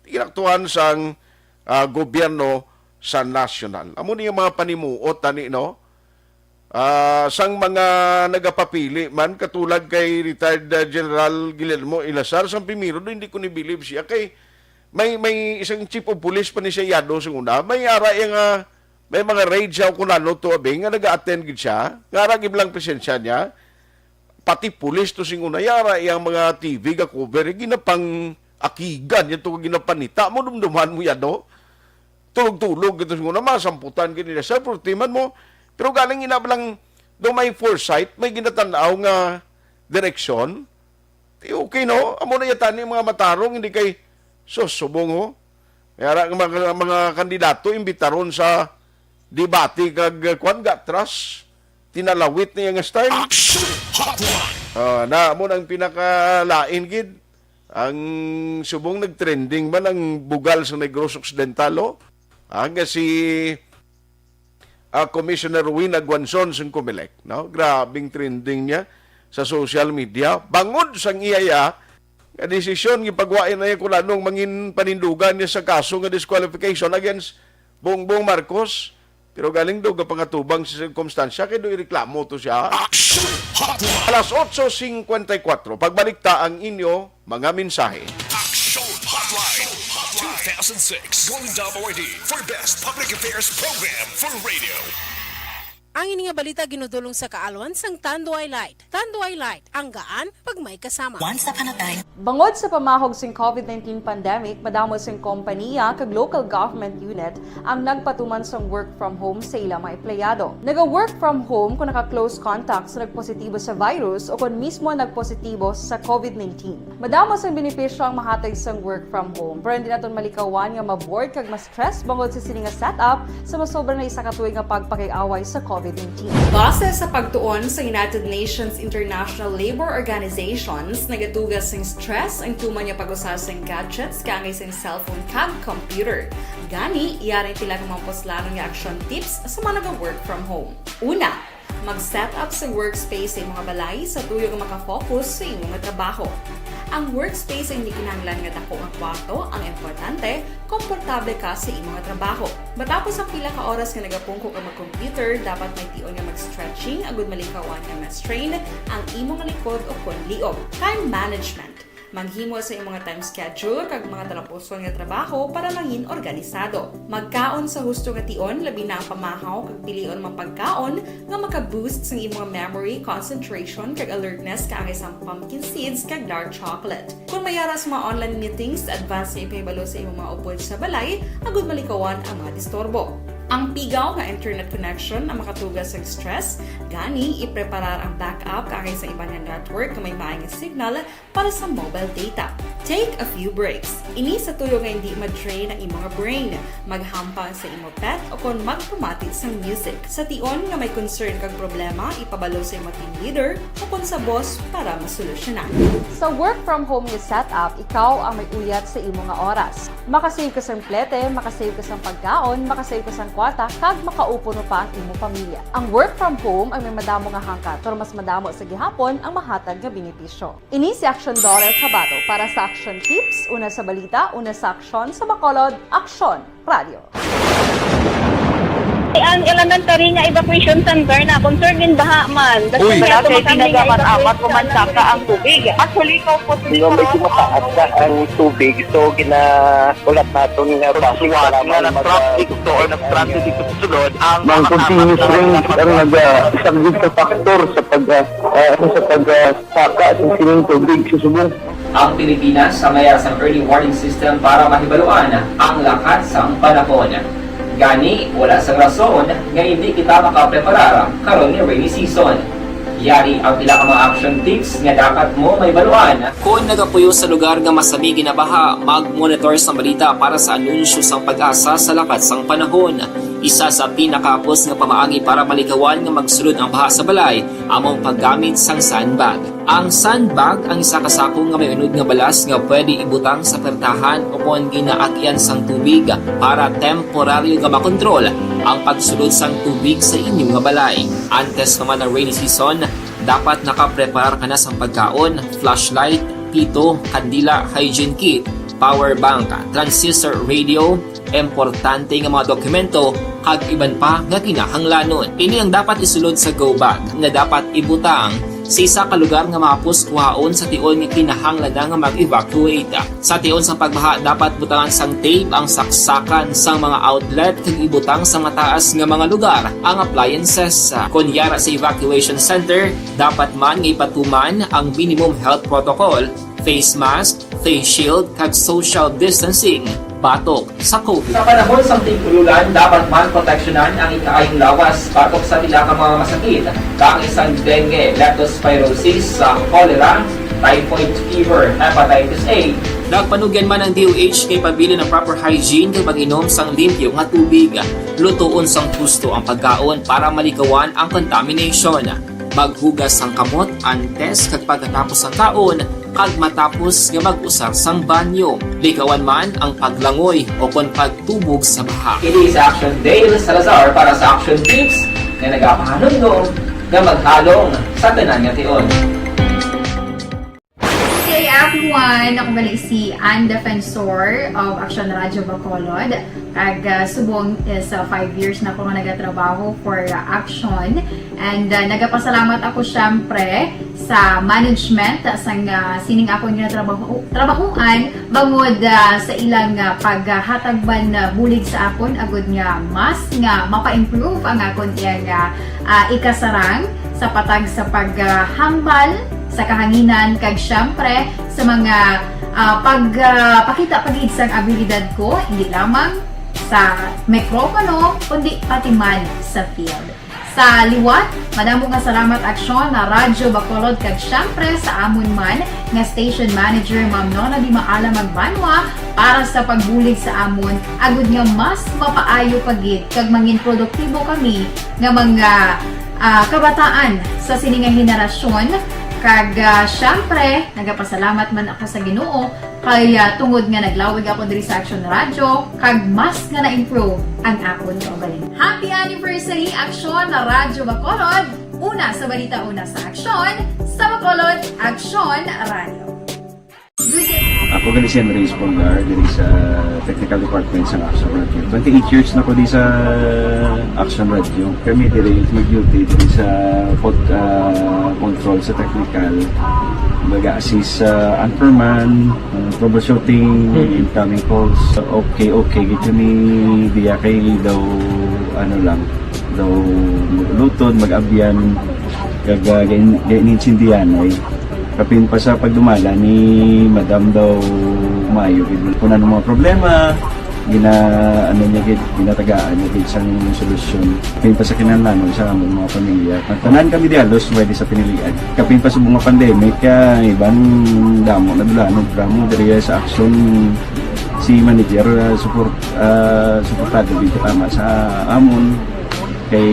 tinaktuhan sang gobyerno sa national. Amo ni mga panimuot tani no. Sang mga nagapapili man katulad kay retired General Guillermo Ilazar sang primero do hindi ko ni believe siya kay may isang chief of police pa ni siya yado sa una. May ara yang may mga raid siya kunano to abing nga naga-attend gid siya. Nga ra gid lang presensya niya. Pati pulis to sing una yara yang mga TV ga cover ginapang akigan yato ginapanita mo dumduman mo yado tulog-tulog gito sing una masamputan gid nila sa portiman mo pero galing inabalang do may foresight may ginatanaw nga direksyon okay no amo na yata ni mga matarong hindi kay susubong ho yara mga kandidato imbitaron sa debate kag kwan gatras tinalawit niya nga style. Action Hotline. Na mo nang pinakalain gid ang subong nagtrending man ang bugal sa Negros Occidentalo. Nga si Commissioner Wina Guanzon sa Comelec, no? Grabing trending niya sa social media. Bangod sang iyaya nga desisyon gipagwain na niya kung anong mangin panindugan niya sa kaso nga disqualification against Bongbong Marcos. Pero galing daw kapangatubang sa sirkumstansya, kaya doon ireklamo to siya. Action Hotline. Alas 8:54, pagbalikta ang inyo mga mensahe. Action Hotline. 2006 Golden WID for Best Public Affairs Program for Radio. Ang ini nga balita ginudulong sa kaalwan sang Tanduay Light. Tanduay Light, ang gaan pag may kasama. Once upon a time. Bangod sa pamahog sing COVID-19 pandemic, madamo sing kompanya kag local government unit ang nagpatuman sang work from home sa ilang mga empleyado. Naga-work from home kung naka-close contact sa nagpositibo sa virus o kung mismo nagpositibo sa COVID-19. Madamo sang benepisyo ang mahatag sang work from home, pero hindi naton malikawan nga ma-bored kag ma-stress bangod sa sini nga setup sa masobra na isa ka tuig nga pagpakiaway sa COVID-19. Base sa pagtuon sa United Nations International Labour Organizations, nagatugas ng stress ang tuman niya pag-usas ng gadgets kangay sa cellphone kag computer. Gani, iyarin tila ng mga poslanong nga action tips sa mga nag-work from home. Una, mag-set up sa workspace sa mga balay sa tuyo nga makafocus sa imong trabaho. Ang workspace ay hindi kinahanglan nga dako ang kwarto, ang importante, komportable ka sa imong trabaho. Matapos ang pila ka oras nga nagapungko ka mag-computer, dapat may tion nga mag-stretching agud malikawan nga ma-strain ang imong likod o kon liog. Time management. Manghimo sa imong time schedule kag mga talapuson nga trabaho para mangin organisado. Magkaon sa husto nga tion, labi na ang pamahaw kag pilion mga pagkaon nga maka-boost sa imong memory, concentration kag alertness kaangay sa pumpkin seeds kag dark chocolate. Kung mayara sa mga online meetings, advance sa ipahibalo sa imong mga upod sa balay, agud malikawan ang mga disturbo. Ang pigaw nga internet connection ang makatugas sa stress, gani ipreparar ang backup kaangay sa iba nga network nga may maayong signal para sa mobile data. Take a few breaks. Ini sa tuyo nga hindi ma-drain ang imong brain, maghampang sa imong pet o kung magpumati sa music. Sa tion nga may concern kag problema, ipabalo sa imong team leader o kung sa boss para masolusyonan. Sa work from home nga setup, ikaw ang may uyat sa imong nga oras. Makasave ka sa plete, makasave ka sa pagkaon, makasave ka sa kwarta, kag makaupo no pa ang imong pamilya. Ang work from home ay may madamo nga hangkat, pero mas madamo sa gihapon ang mahatag nga benepisyo. Ini si Action Dorel Cabato para sa Action Tips, una sa balita, una sa aksyon sa Bacolod, Aksyon Radio. Ang elementary nga evacuation center na concern din baha man. Uy, kasi tinagaman-amat kumansaka ang tubig. Actually, ikaw po Di ba medyo mataas na ang tubig, so ginaulat natin nga siwat nga nag-traffic to or nag-transit dito sa sulod ang Mang continuous rain ang nag-isang sa factor sa pagsaka at sining tubig sa subong. Ang Pilipinas sa mayas ang early warning system para mahibaluan ang lakas ng panahon. Gani, wala sa rason nga hindi kita makapreparar karon ni rainy season. Yari ang pila ka mga action tips nga dapat mo may baluan. Kung nagapuyo sa lugar nga masabi ginabaha, mag-monitor sa balita para sa anunsyo sang pag-asa sa lakas sang panahon. Isa sa pinakapos nga pamaagi para malikawan nga magsulod ang baha sa balay, among paggamit sang sandbag. Ang sandbag ang isa kasakong nga may unod nga balas nga pwede ibutang sa pertahan o kung ginaagyan sang tubig para temporaryo nga makontrol ang pagsulod sang tubig sa inyong nga balay. Antes naman ng rainy season, dapat nakapreparar ka na sa pagkaon, flashlight, pito, kandila, hygiene kit, power bank, transistor radio, importante nga mga dokumento, kag iban pa nga kinahanglanon. Ini ang dapat isulod sa go bag na dapat ibutang sa isa ka lugar nga mapus kuhaon sa tion nga kinahanglan nga mag-evacuate. Sa tion sa pagbaha, dapat butangan sang tape ang saksakan sang mga outlet kag ibutang sa mataas nga mga lugar ang appliances. Kunyara sa evacuation center, dapat man nga ipatuman ang minimum health protocol, face mask, face shield kag social distancing. Batok sa COVID. Sa panahon sa tingkululan, dapat man proteksyonan ang ikaayong lawas batok sa pila ka mga masakit, kang isang dengue, leptospirosis, cholera, typhoid fever, hepatitis A. Nagpanugyan man ang DOH kay pabili ng proper hygiene kay pag-inom sang limpyo nga tubig. Lutuon sang husto ang pagkaon para malikawan ang contamination. Maghugas sang kamot antes kag pagkatapos ang kaon, kag matapos nga mag-usar sang banyo. Likawan man ang paglangoy o kung pagtubog sa baha. Kini sa Action Dale Salazar para sa Action Tips na nagapahanong nga maghalong sa tanan nga tion. Hey everyone! Ako bali si Ann Defensor of Action Radio Bacolod. Kag subong is 5 years na ako nga nagatrabaho for Action. And nagapasalamat ako syempre sa management sang sining ako nga trabahuan bangod sa ilang paghatagban bulig sa akon agud nga mas nga mapa-improve ang akon nga ikasarang sa patag sa paghambal sa kahanginan kag syempre sa mga pagpakita pagid sang abilidad ko hindi lamang sa mikropono kundi pati man sa field. Sa liwat, madamo nga salamat Aksyon na Radyo Bacolod kag syempre sa amon man nga station manager Ma'am Nona Di Maala Magbanwa para sa pagbulig sa amon agud nga mas mapaayo pagid kag mangin produktibo kami nga mga kabataan sa sininga henerasyon. Kag syempre, nagapasalamat man ako sa Ginoo kay tungod nga naglawig ako diri sa Action Radio kag mas nga na-improve ang akon kaugalingon. Happy anniversary Action na Radyo Bacolod! Una sa balita, una sa Action, sa Bacolod, Action Radio. Ako gali si Enrique Espongar diri sa Technical Department sa Action Radio. 28 years na ko di sa Action Radio. Kami diri mag-duty diri sa control sa technical mag-assist sa anchorman, troubleshooting, incoming calls. Okay, gito ni diya kay daw daw lutod, mag-abyan, ganinsindihan ay kapin pa sa pagdumala ni Madam daw Mayo. Kung ano mga problema, ginatagaan niya gid sang solusyon. Kapin pa sa kinahanglan sa among mga pamilya. Tanan kami dialos pwede sa pinilian. Kapin pa sa mga pandemic, ibang damo na dulanog dramo diri sa action si manager suportado dito tama sa amon kay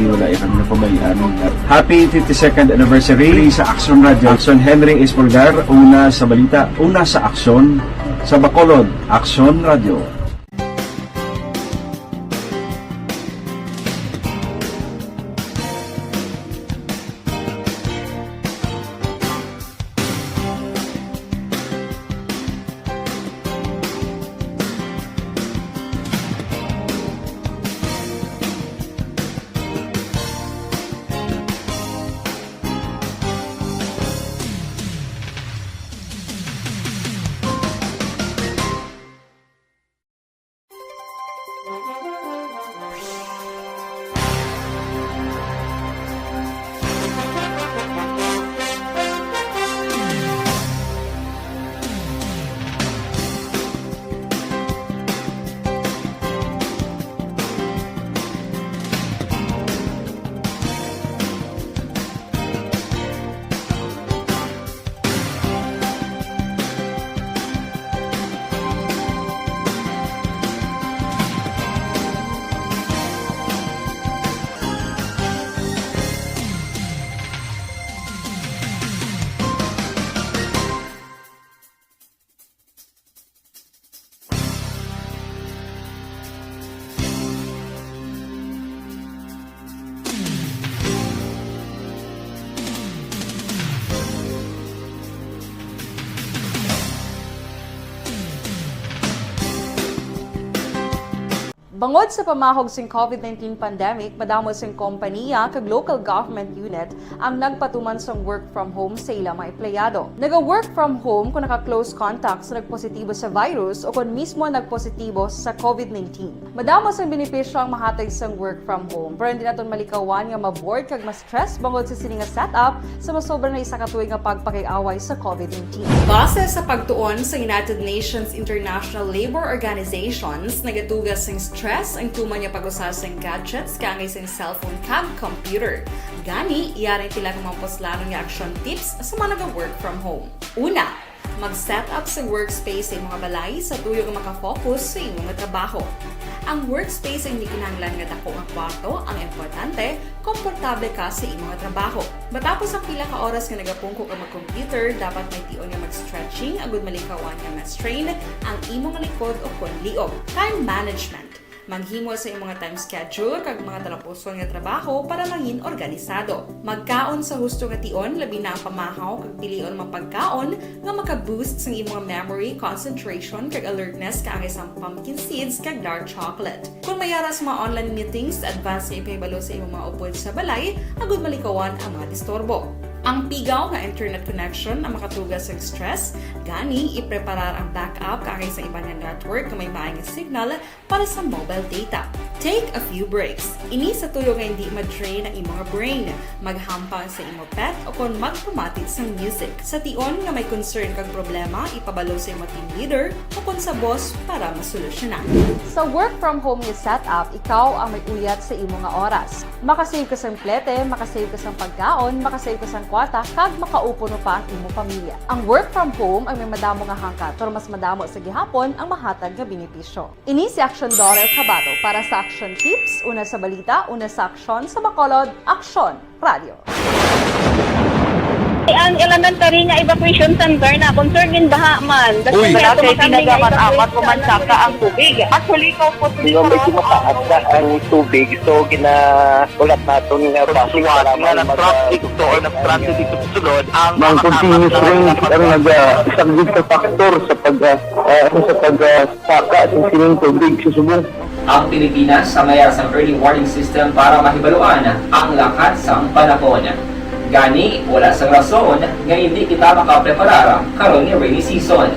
wala kami napabayaan. Happy 52nd anniversary sa Action Radio. Action Henry Espolgar, una sa balita, una sa aksyon sa Bacolod. Action Radio. Bangod sa pamahog sing COVID-19 pandemic, madamo sing kompanya kag local government unit ang nagpatuman sang work from home sa ilang mga empleyado. Naga-work from home kung naka-close contacts na nagpositibo sa virus o kung mismo nagpositibo sa COVID-19. Madamo sang benepisyo ang mahatag sang work from home, pero hindi naton malikawan nga ma-bored kag ma-stress bangod sa sini nga setup sa masobra na isa ka tuig nga pagpakiaway sa COVID-19. Base sa pagtuon sa United Nations International Labour Organizations, nagatugas sing stress ang tuman niya pag-usas ng gadgets kangay sa cellphone kag computer. Gani, iyarin tila ng mga poslano nga action tips sa mga nag-work from home. Una, mag-set up sa workspace sa mga balay sa tuyo nga makafocus sa imong trabaho. Ang workspace ay hindi kinahanglan nga dako nga kwarto, ang importante, komportable ka sa imong trabaho. Matapos ang pila ka oras nga nagapungko ka mag-computer, dapat may tion nga mag-stretching agud malikawan nga ma-strain ang imong likod o konliog. Time management. Maghimo sa imong mga time schedule kag mga talapuson nga trabaho para mangin organisado. Magkaon sa husto nga tion, labi na ang pamahaw kag pilion mapagkaon nga maka-boost sa imong memory, concentration kag alertness kaangay sa pumpkin seeds kag dark chocolate. Kung mayara sa mga online meetings, advance nga ipahibalo sa imong mga upod sa balay, agud malikawan ang mga disturbo. Ang pigaw nga internet connection ang makatugas sa stress, gani ipreparar ang backup kaangay sa iba nga network nga may maayong signal para sa mobile data. Take a few breaks. Ini sa tuyo nga hindi ma-drain ang imong brain, maghampang sa imong pet o kung magpumatit sa music. Sa tion nga may concern kag problema, ipabalo sa imong team leader o kung sa boss para masolusyonan. Sa work from home nga setup, ikaw ang may uyat sa imong nga oras. Makasave ka sang plete, makasave ka sang pagkaon, makasave ka sang kwarta, kag makaupo no pa ang imong pamilya. Ang work from home ay may madamo nga hangkat, pero mas madamo sa gihapon ang mahatag nga benepisyo. Ini si Action Dorel Cabato para sa Action Tips, una sa balita, una sa aksyon sa Bacolod, Action Radio. Ang elementary nga evacuation center na concern din baha man. Uy, kasi pinagamat-amat pumansaka ang tubig. Actually, ikaw po Di ba medyo mataas na ang tubig, so ginaulat natin nga pasuwat nga nag-traffic to or nag-traffic dito sa sulod ang continuous rain ang nag-isang sa factor sa pagsaka at sining tubig sa subong. Ang Pilipinas sa mayas ng early warning system para mahibaluan ang lakas ng panahon. Gani, wala sa rason nga hindi kita makapreparara karon ni rainy season.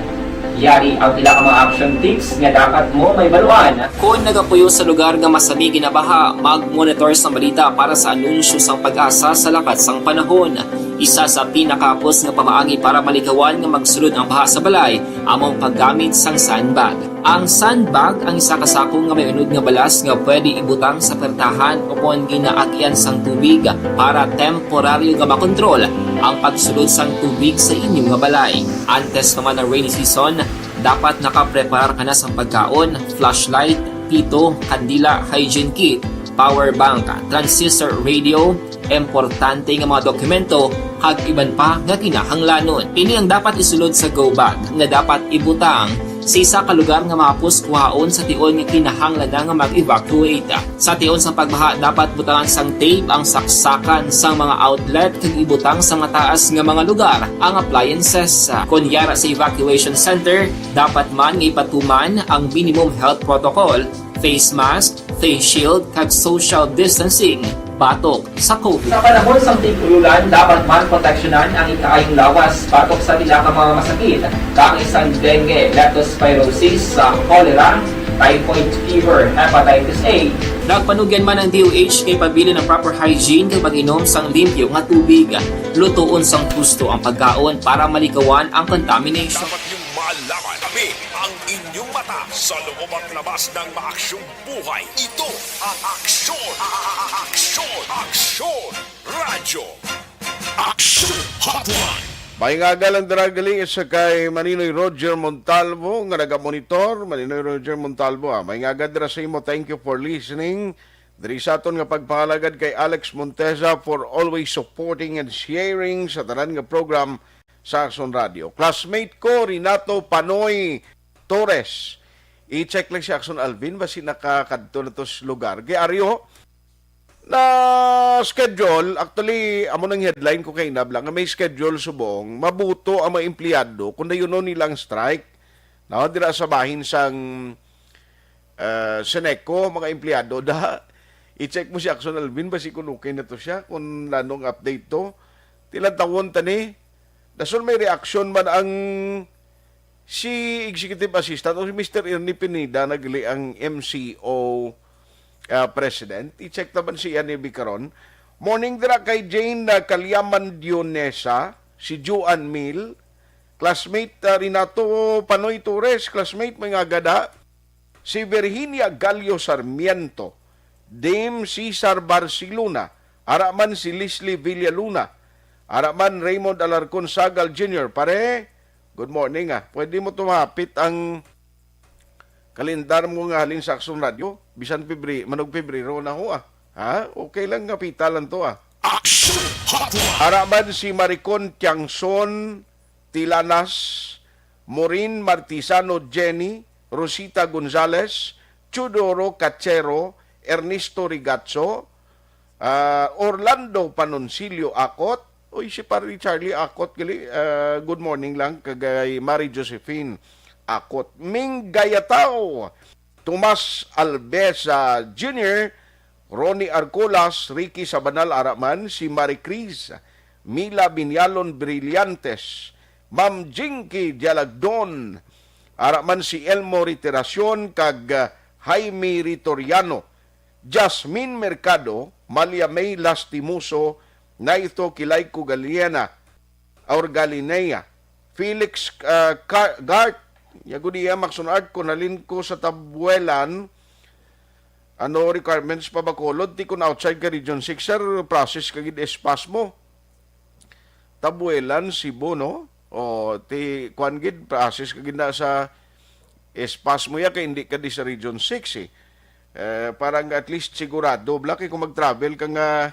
Yari ang pila ka mga action tips nga dapat mo may baluan. Kung nagapuyo sa lugar nga masabi ginabaha, mag-monitor sa balita para sa anunsyo sang pag-asa sa lakat sang panahon. Isa sa pinakapos nga pamaagi para malikawan nga magsulod ang baha sa balay, among paggamit sang sandbag. Ang sandbag ang isa kasakong nga may unod nga balas nga pwede ibutang sa pertahan upon ginaagyan sang tubig para temporaryo nga makontrol ang pagsulod sang tubig sa inyong nga balay. Antes naman ng rainy season, dapat nakapreparar ka na sa pagkaon, flashlight, pito, kandila, hygiene kit, power bank, transistor radio, importante nga mga dokumento, kag iban pa nga kinahanglanon. Ini ang dapat isulod sa go bag nga dapat ibutang sa isa ka lugar nga mapus kuhaon sa tion nga kinahanglan nga mag-evacuate. Sa tion sa pagbaha dapat butangan sang tape ang saksakan sang mga outlet kag ibutang sa mga taas nga mga lugar ang appliances. Kunyara sa evacuation center, dapat man nga ipatuman ang minimum health protocol, face mask, face shield kag social distancing batok sa COVID. Sa panahon sa tigululan, dapat man proteksyonan ang ikaayong lawas batok sa nila ka mga masakit, kang isang dengue, leptospirosis, cholera, typhoid fever, hepatitis A. Nagpanugyan man ang DOH kay pabili ng proper hygiene kay pag-inom sang limpyo nga tubig. Lutuon sang gusto ang pagkaon para malikawan ang contamination. Dapat niyong malaman kami ang inyong mata sa loob at labas ng maaksyong buhay. Ito ang Aksyon! Aksyon! Radyo! Aksyon Hotline! May nga galang daragali isa kay Maninoy Roger Montalvo nga nagamonitor. Maninoy Roger Montalvo, may nga gadra sa imo. Thank you for listening. Diri sa aton nga pagpahalagad kay Alex Monteza for always supporting and sharing sa tanan nga program sa Aksyon Radio. Classmate ko, Renato Panoy Torres. I-check lang si Aksyon Alvin basi nakakadto na to sa lugar. Kay Aryo, na schedule, actually, amo nang headline ko kay Nab lang, may schedule subong, mabuto ang mga empleyado kung na yun nilang strike. Na, dira sa bahin sang Seneco, mga empleyado, i-check mo si Aksyon Alvin, basi kung okay na to siya, kung nanong update to. Tilang tawon tani, dasun may reaction man ang si Executive Assistant o si Mr. Ernie Pineda, nagli ang MCO President. I-check naman si Yan Bikaron. Morning dira kay Jane Kalyaman Dionesa, si Juan Mil, classmate Renato Panoy Torres, classmate mga gada, si Virginia Gallo Sarmiento, Dame Cesar Barcelona, araman si Leslie Villaluna, araman Raymond Alarcon Sagal Jr. Pare, good morning Pwede mo tumapit ang kalendar mo nga halin sa Aksyon Radio. Bisan manog Pebrero na ho Ha? Okay lang nga pitalan to Aksyon Hotline! Araman si Maricon Tiangson Tilanas, Morin Martisano Jenny, Rosita Gonzales, Chudoro Cachero, Ernesto Rigazzo, Orlando Panoncilio Akot, oy si Pari Charlie Akot, good morning lang, kagay Mary Josephine Akot, Ming Gayatao, Tomas Albesa Jr., Ronnie Arcolas, Ricky Sabanal Araman, si Marie Cris, Mila Binyalon Brillantes, Ma'am Jinky Dialagdon, araman si Elmo Riteracion, kag Jaime Ritoriano, Jasmine Mercado, Malia May Lastimoso, Naito Kilayko Galiena, Aurgalinea, Felix Gart, Yagudiya maksunad ko nalin ko sa tabuelan requirements pa bakolod ti kun outside ka Region 6 sir process kagid espas mo tabuelan Cebu no o ti kuan gid process kagid na sa espas mo ya kay hindi ka di sa Region 6 parang at least sigurado blaki kung mag-travel ka nga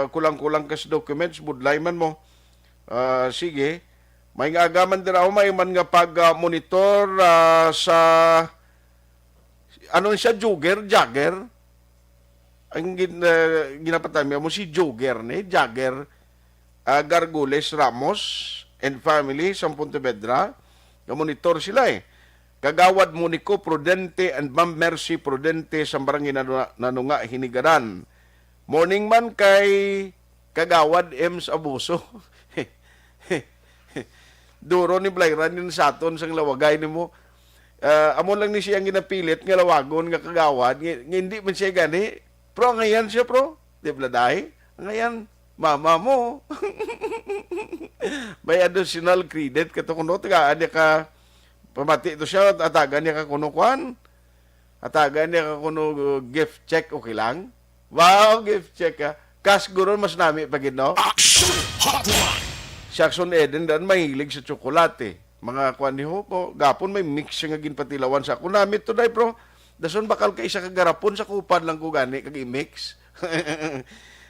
kulang-kulang ka sa documents budlay man mo sige. May nga agaman din ako, may man nga pag-monitor sa, siya, jogger. Ang ginapatami mo si jogger, Jagger Gargules Ramos and family sa Pontevedra. Monitor sila Kagawad Monico Prudente and Ma'am Mercy Prudente sa barangay Nanunga, Hinigaran. Morning man kay kagawad Ems Abuso. Duro ni Blayran yun sa aton sang lawagay ni mo. Amon lang ni siya ang ginapilit nga lawagon nga kagawad. Hindi man siya gani. Pro ngayon siya pro. Di bladay. Ngayon, mama mo. May additional credit kato kuno. Tagaan niya ka pamati ito siya. Atagan niya ka kuno kwan. Atagan niya ka kuno gift check. Okay lang. Wow, gift check ka. Cash guro mas nami pagid no? Action Hotline. Jackson Eden dan mahilig sa tsokolate. Mga kwan ni Hopo, gapon may mix siya nga ginpatilawan sa ako. Namit to day, bro. Dason bakal ka isa kagarapon sa kupad lang ko gani, kag i-mix.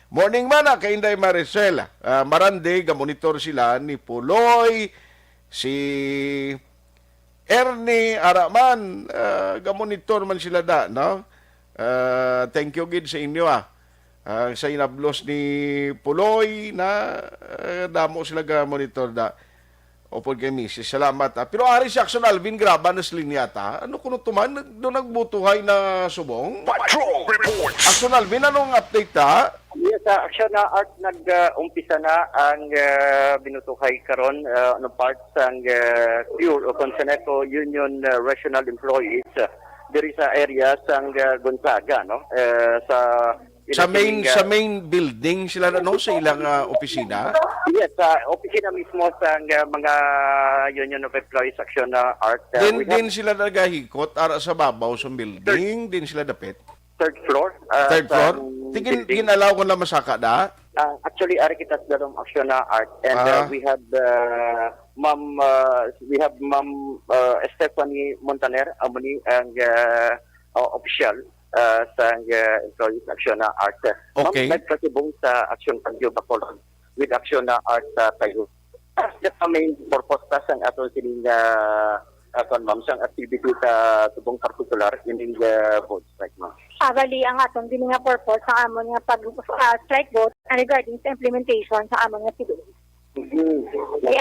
Morning mana, kay Inday Maricel. Marande, gamonitor sila ni Puloy, si Ernie Araman, gamonitor man sila da, no? Thank you gid sa inyo, sa inablos ni Puloy na damo sila ga monitor da opod kay Mrs. Salamat. Pero ari si Action Alvin graba na linyata. Ano kuno tuman do nagbutuhay na subong? Patrol Report. Action Alvin anong update ta? Yes, Action na Art nag-umpisa na ang binutuhay karon ano parts ang Pure o Conseneto Union Regional Employees diri sa area sang Gonzaga, no? Sa main building sila no sa ilang opisina. Yes, opisina mismo sa mga Union of Employees Action na Art. Din sila nagahikot ara sa babaw sa building, din sila dapit. Third floor. Third floor. Tingin ginalaw ko na masaka da. Actually, ari kita sa dalawang Action na Art and we have Ma'am Stephanie Montaner amuni ang official sa Employees Action na Art. Okay. Ma'am, nagkasibong sa Action Pagyo Bacolod with Action na Art tayo. That's the main purpose ta sang ato sining ma'am sang activity sa tubong particular in the vote strike, ma'am. Bali ang atong dili nga purpose sa amon nga pag-strike vote regarding sa implementation sa amon nga CBA.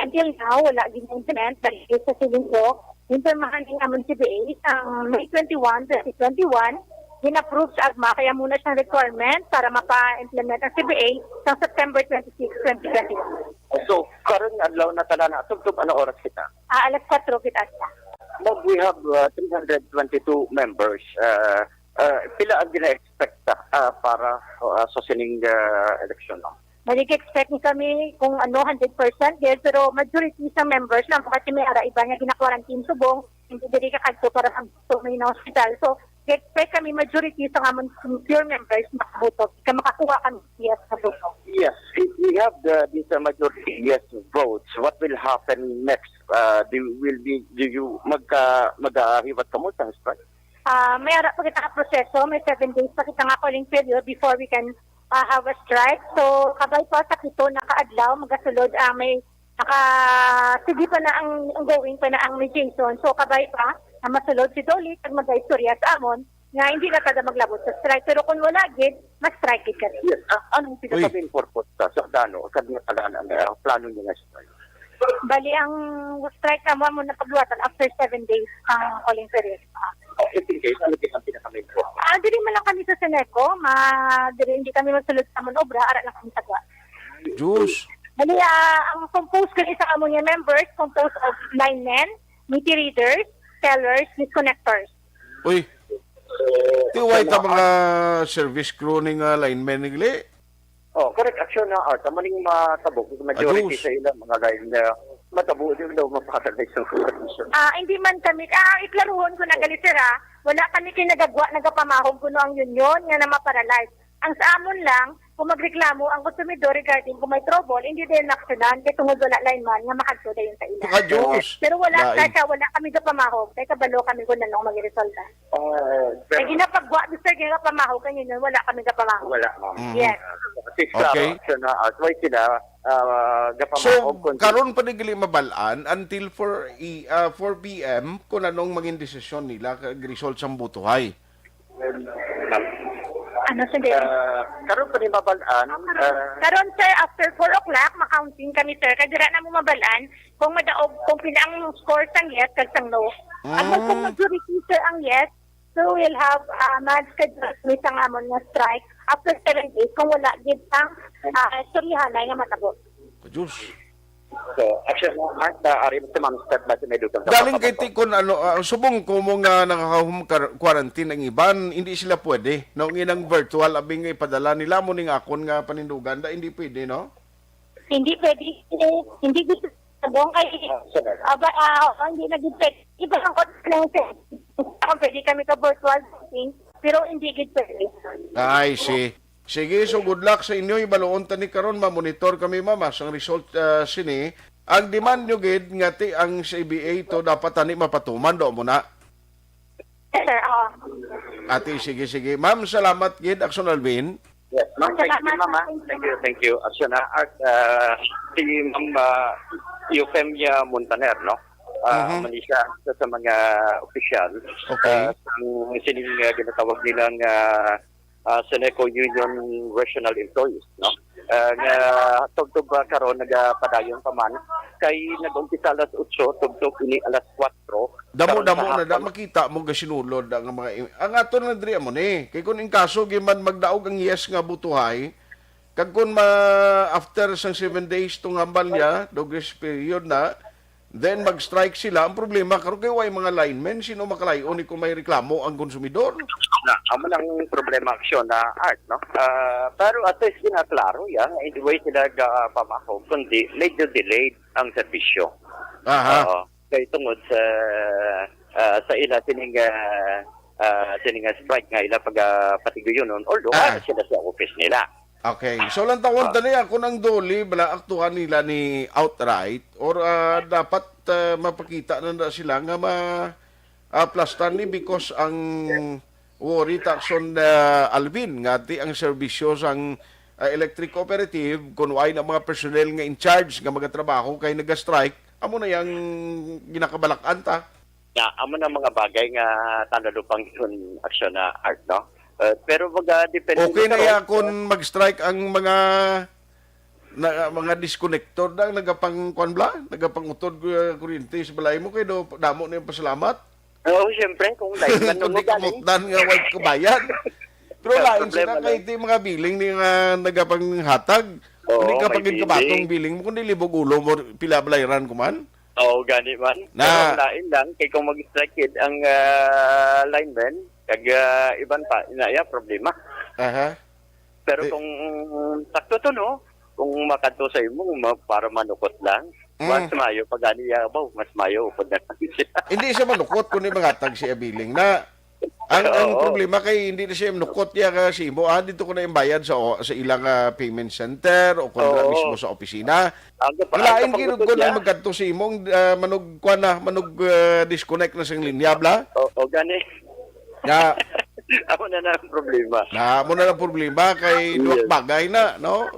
Until now, wala gin-implement dahil sa siling ko, impirmahan ng amon CBA ang May 21, 2021, in-approve sa AGMA, kaya muna siyang requirement para mapa-implement ang CBA sa September 26, 2021. So, karon adlaw na tanan na tugtog ano oras kita? Alas 4 kita siya. We have 322 members. Pila ang gina-expect para sa sining election? Nag-expect ni kami kung 100% yes, pero majority sa members lang kasi may ara iba nga gina-quarantine subong, hindi diri ka kadto para sa may hospital. So, expect kami majority sa amon pure members makaboto. Kaya makakuha kami yes sa boto. Yes, if we have this majority yes votes, what will happen next? Do you mag-hiwat ka mo sa strike? May ara pa kita proseso, may 7 days pa kita nga calling period before we can have a strike. So, kabay pa sa kito nakaadlaw, magasulod may sige pa na ang ongoing pa na ang mediation. So, kabay pa, masulod si Dolly kag mag-istorya sa amon nga hindi na kada maglabot sa strike. Pero kung wala gid, mas-strike ka. Yes, anong pinaka-main purpose sa dano sa dinatalaan ang plano niya nga strike? Bali, ang strike na mo na pagluwatan after 7 days ang calling period. In case, ano ang pinaka-main purpose? Diri man lang kami sa Seneco, diri hindi kami magsulod sa amon obra, ara lang kami sagwa. Diyos. Bali, ang compose kami sa amon nga members, composed of linemen, meter readers, tellers, disconnectors. Uy, tiway ta mga service crew ni nga linemen nigli. Correct. Action na Art. Maning matabog. Majority sa ilang mga line na matabog. Hindi daw mapakasagay sa condition. Hindi man kami, iklaruhon ko na galitira, wala kami kinagagwa, nagapamahog ko no ang union nga na maparalyze. Ang sa amon lang, kung magreklamo ang konsumidor regarding kung may trouble, hindi din naksyonan, kaya tungod wala lineman nga makagso dayon sa ila. Pero wala kami gapamahog, kaya kabalo kami kung nanong mag-resolta. Kaya ginapagwa, Mr. Ginapamahog, kanya yun, wala kami gapamahog. Wala. Yes. Okay. So, karon pa nigli mabalaan until 4 p.m. kung anong maging desisyon nila kag result sa butuhay. Ano sige? Karon pa ni mabalaan. Karon sir, after 4 o'clock, makaunting kami sir. Kaya dira na mo mabalaan kung madaog, kung pila ang score sang yes, kag sang no. At kung majority sir ang yes, so we'll have mag-schedule sa amon nga strike after 7 days kung wala gid ang istoryahanay nga matabo. Diyos. So, actually, Mark, ari mo sa step na sinedutang Galing kay Tikon, subong ko mo nga nakaka-home quarantine ang iban, hindi sila pwede. Nung inang virtual, abing ipadala nila mo ning akon nga panindugan, hindi pwede, no? Hindi pwede, hindi gusto sabong kay hindi na gid pwede. Iba ang lang pwede kami ka virtual meeting, pero hindi gid pwede. Ay, sige, so good luck sa inyo. Ibaloon tani karon ma-monitor kami mama ang result sini. Ang demand nyo gid ngati ang CBA to dapat tani mapatuman do mo na. Yes, sir. Ate, sige. Ma'am, salamat gid Action Alvin. Yes, ma'am. Thank you, mama. Thank you. Action na si Ma'am Eufemia Montaner, no? Manisya sa mga opisyal. Okay. Ang sining ginatawag nilang Seneco Union Regional Employees, no? Tugtog karon nagapadayon pa man kay nag-umpisa alas 8 tugtog ini alas 4. Damo na makita mo gasinulod ang mga ang ato na diri mo ni. Kay kun in kaso giman magdaog ang yes nga butuhay, kag kun after sang 7 days tong hambal niya, dogres period na, then mag-strike sila. Ang problema karon kay way mga linemen, sino makalayo ni kung may reklamo ang konsumidor? Amo lang problema aksyon na art, no? Pero at least klaro yan, in the way sila pamako, kundi medyo delayed ang serbisyo. Kaya tungod sa ila sining strike nga ila pagpatigoy nun, although sila sa office nila. Okay. So lang tawon tani ako ng doli bala aktuhan nila ni outright or dapat mapakita na sila nga plastan ni because ang worry takson Alvin nga di ang serbisyo sang electric cooperative kun way na mga personnel nga in charge nga magatrabaho kay naga-strike amo na yang ginakabalak-an ta. Amo na mga bagay nga tanalupang yun aksyon na art, no? Pero depende. Okay na ya kung mag-strike ang mga disconnector na nagapang nagapangutod kuryente sa balay mo kay damo na yung pasalamat. Oo, siyempre kung live kung di kamukdan nga wag kabayan. Pero lain sila kay iti mga billing ni nga nagapanghatag. Hindi ka pagin kabatong billing mo kundi libog ulo mo pila balayran kuman. Oo, gani man. Pero lain lang kay kung mag-strike ang lineman kag iban pa inaya problema. Pero kung sakto to, no, kung makadto sa imo para manukot lang, mas mayo pag aniya mas mayo upod na sila. Hindi siya manukot kundi mangatag siya billing na ang problema kay hindi na siya manukot ya kasi mo dito ko na imbayad sa ilang payment center o kung mismo sa opisina. Lain gid ko na magkadto si imong manog disconnect na sang linya bla. O gani. Ako na ang problema. Mo na ang problema kay duwag bagay na, no?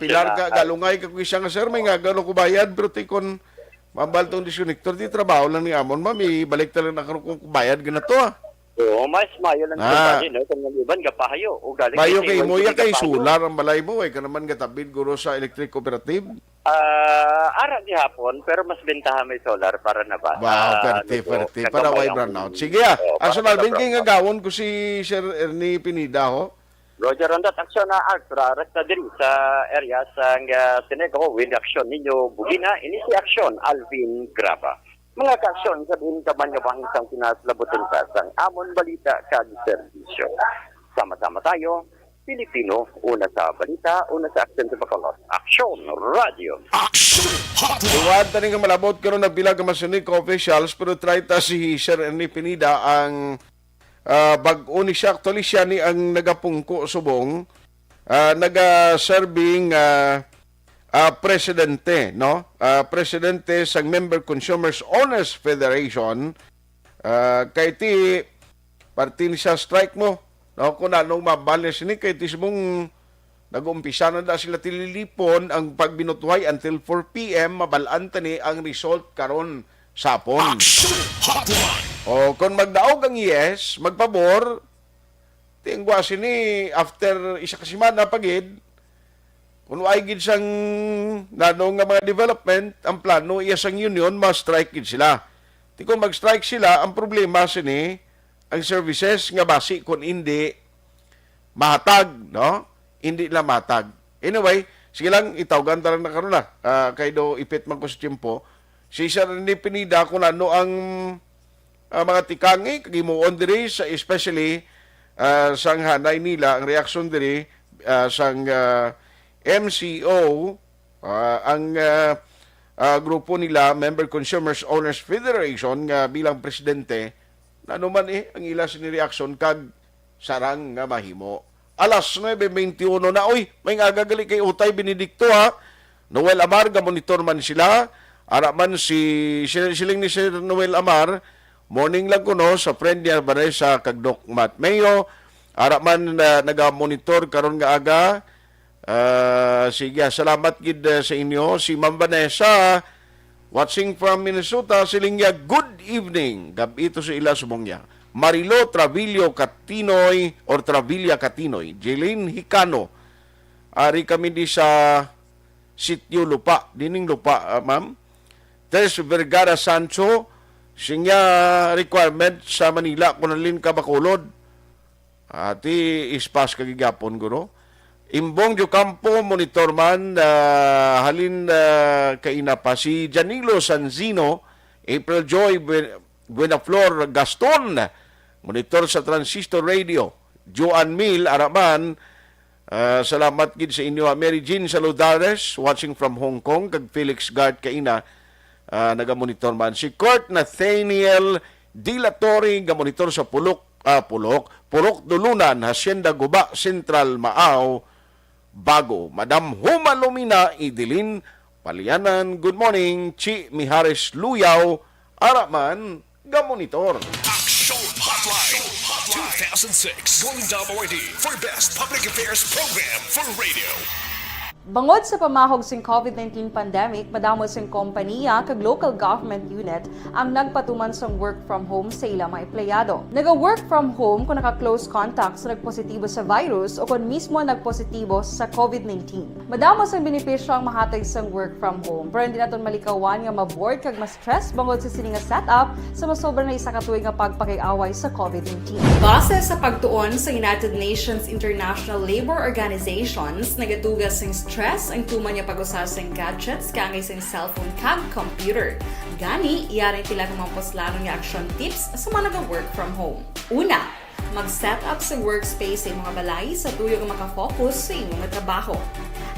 Pilar ka, galungay ka kung isang sir, may nga gano'n ko bayad, pero tikon, mambal tong disconnector, di trabaho lang ni Amon, mami, balik talaga na kung bayad ganato Oo, mas mayo lang sa no? Kung nag-iban, kapahayo. Mayo kay mo, kay solar ang balay mo, ka naman gatabid guro sa electric cooperative. Ara di hapon, pero mas bentahan may solar para na ba? Wow, perte. Para why brownout. Sige Action Alvin, kay nga gawon ko si Sir Ernie Pinida, ho? Roger, Rondat, aksyon na Artra, resta din sa area sa Seneco, with action ninyo, Bugina, ini si aksyon, Alvin Graba. Mga ka-aksyon, sabihin ka man nga bang isang pinaslabutin ka sang amon balita kag serbisyo. Sama-sama tayo, Pilipino, una sa balita, una sa aksyon sa Bacolod. Aksyon Radio. Action Hotline. Iwan tani nga malabot karon nagbilang ka masunik officials pero try ta si Sir Ernie Pinida ang bag-o ni siya. Actually siya ni ang nagapungko subong naga-serving presidente, no? Presidente sa Member Consumers Owners Federation kay ti party ni sa strike mo, no? Kung anong mabalis ni kay ti subong nag-umpisa na sila tililipon ang pagbinutuhay until 4 p.m. mabalaan tani ang result karon sapon. O kung magdaog ang yes, magpabor tingwa sini after isa ka semana pagid kung ay gid sang nanong nga mga development, ang plano iya sang union, ma-strike gid sila. Di kung mag-strike sila, ang problema sini, ang services nga basi kung hindi mahatag, no? Hindi lang mahatag. Anyway, sige lang, itawagan talang na karon na. Kay do ipit man ko sa tiyempo. Si Sir ni Pinida kung ano ang mga tikangi, kagimuon diri, especially sang hanay nila, ang reaksyon diri, sang MCO, ang grupo nila, Member Consumers Owners Federation, bilang presidente, na naman ang ila sinireaksyon kag sarang nga mahimo. Alas 9:21 na, may ngagagali kay Utay Benedicto ha. Noel Amar, monitor man sila. Ara man siling ni Sir Noel Amar, morning lang ko no, sa friend niya ba sa Kagdok Mat Mayo. Ara man naga-monitor karon nga aga. Sige, salamat gid sa inyo. Si Ma'am Vanessa, watching from Minnesota, siling niya, good evening. Gabi ito sa ila sumong niya. Marilo Travillo Catinoy or Travilla Catinoy, Jeline Hicano. Ari kami di sa Sitio Lupa, dining Lupa, ma'am. Tess Vergara Sancho, siya requirement sa Manila, kunalin ka bakulod. Ati ispas kagigapon guro. Imbong Diocampo, monitor man, halin kaina pa. Si Janilo Sanzino, April Joy Buenaflor Gaston, monitor sa Transistor Radio. Joan Mil, Araman, salamat gid sa inyo. Mary Jean Saludares, watching from Hong Kong. Kag Felix Gard kaina, nagamonitor man. Si Kurt Nathaniel Dilatori, gamonitor sa Purok Dulunan, Hacienda Guba, Central Maaw, Bago. Madam Huma Lumina, Idilin Palianan, good morning. Chi Mihares Luyaw, Araman, gamonitor. Action Hotline 2006 Golden Dome Award for Best Public Affairs Program for Radio. Bangod sa pamahog sing COVID-19 pandemic, madamo sing kompanya kag local government unit ang nagpatuman sang work from home sa ilang mga empleyado. Naga-work from home kung naka-close contacts na nagpositibo sa virus o kung mismo nagpositibo sa COVID-19. Madamo sang benepisyo ang mahatag sang work from home, pero hindi naton malikawan nga ma-bored kag ma-stress bangod sa sini nga setup sa masobra na isa ka tuig nga pagpakiaway sa COVID-19. Base sa pagtuon sa United Nations International Labour Organizations, nagatugas sing stress ang tuman niya pag-usar sa gadgets kangay sa cellphone kag computer. Gani, iyarin tila ng mga poslanong nga action tips sa mga nag-work from home. Una, mag-set up sa workspace sa mga balay sa tuyo nga makafocus sa inyong trabaho.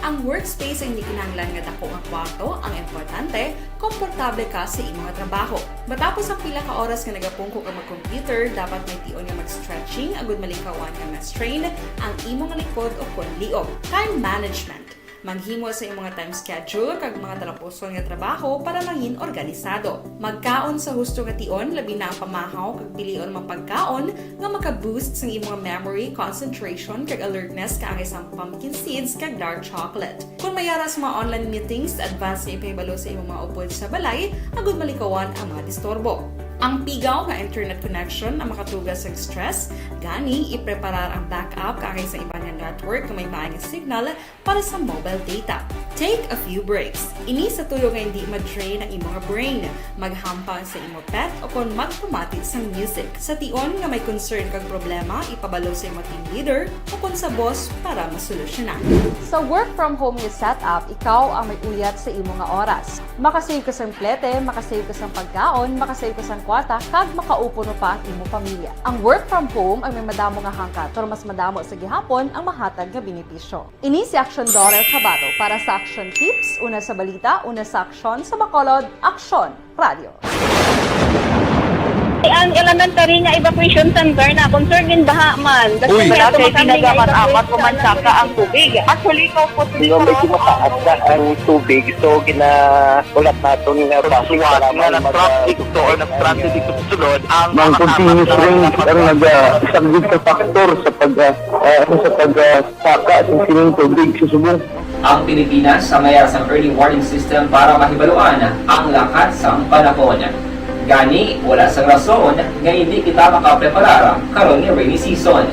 Ang workspace ay hindi kinahanglan nga dako nga kwarto, ang importante, komportable ka sa imong trabaho. Matapos ang pila ka oras nga nagapungko ka mag-computer, dapat may tion nga mag-stretching agud malikawan nga ma-strain ang imong likod o konliog. Time management. Manghimo sa imong time schedule kag mga talapuson nga trabaho para mangin organisado. Magkaon sa husto nga tion, labi na ang pamahaw kag pilion mapagkaon nga maka-boost sa imong memory, concentration kag alertness kaangay sa pumpkin seeds kag dark chocolate. Kung mayara sa mga online meetings, advance na ipahibalo sa imong mga upod sa balay, agud malikawan ang mga disturbo. Ang pigaw nga internet connection ang makatugas sa stress, gani ipreparar ang backup kaangay sa iba nga network na may maayong signal para sa mobile data. Take a few breaks. Ini sa tuyo nga hindi ma-drain ang imong brain, maghampang sa imong pet o kung magpumati sa music. Sa tion nga may concern kag problema, ipabalo sa imong team leader o kung sa boss para masolusyonan. Sa work from home nga setup, ikaw ang may uyat sa imong nga oras. Makasave ka sa plete, makasave ka sa pagkaon, makasave ka sa kwata, kag makaupo no pa ang imong pamilya. Ang work from home ay may madamo nga hangkat, pero mas madamo sa gihapon ang mahatag nga benepisyo. Ini si Action Dorel Cabato para sa Action Tips, una sa balita, una sa aksyon sa Bacolod, Aksyon Radio. Ang elementary nga evacuation center na concern din baha man. Kasi wala kay pinagamat-amat kumansaka ang tubig. Actually, ko po dito medyo mataas na ang tubig. So, ulat natin nga pasiwat nga nag-traffic to or nag-traffic dito sa sulod. Ang continuous rain ang nag-subject sa factor sa pagsaka at sining tubig sa subong. Ang Pilipinas sa mayas ang early warning system para mahibaluan ang lakas ng panahon. Gani, wala sang rason nga hindi kita makapreparar karon ni rainy season.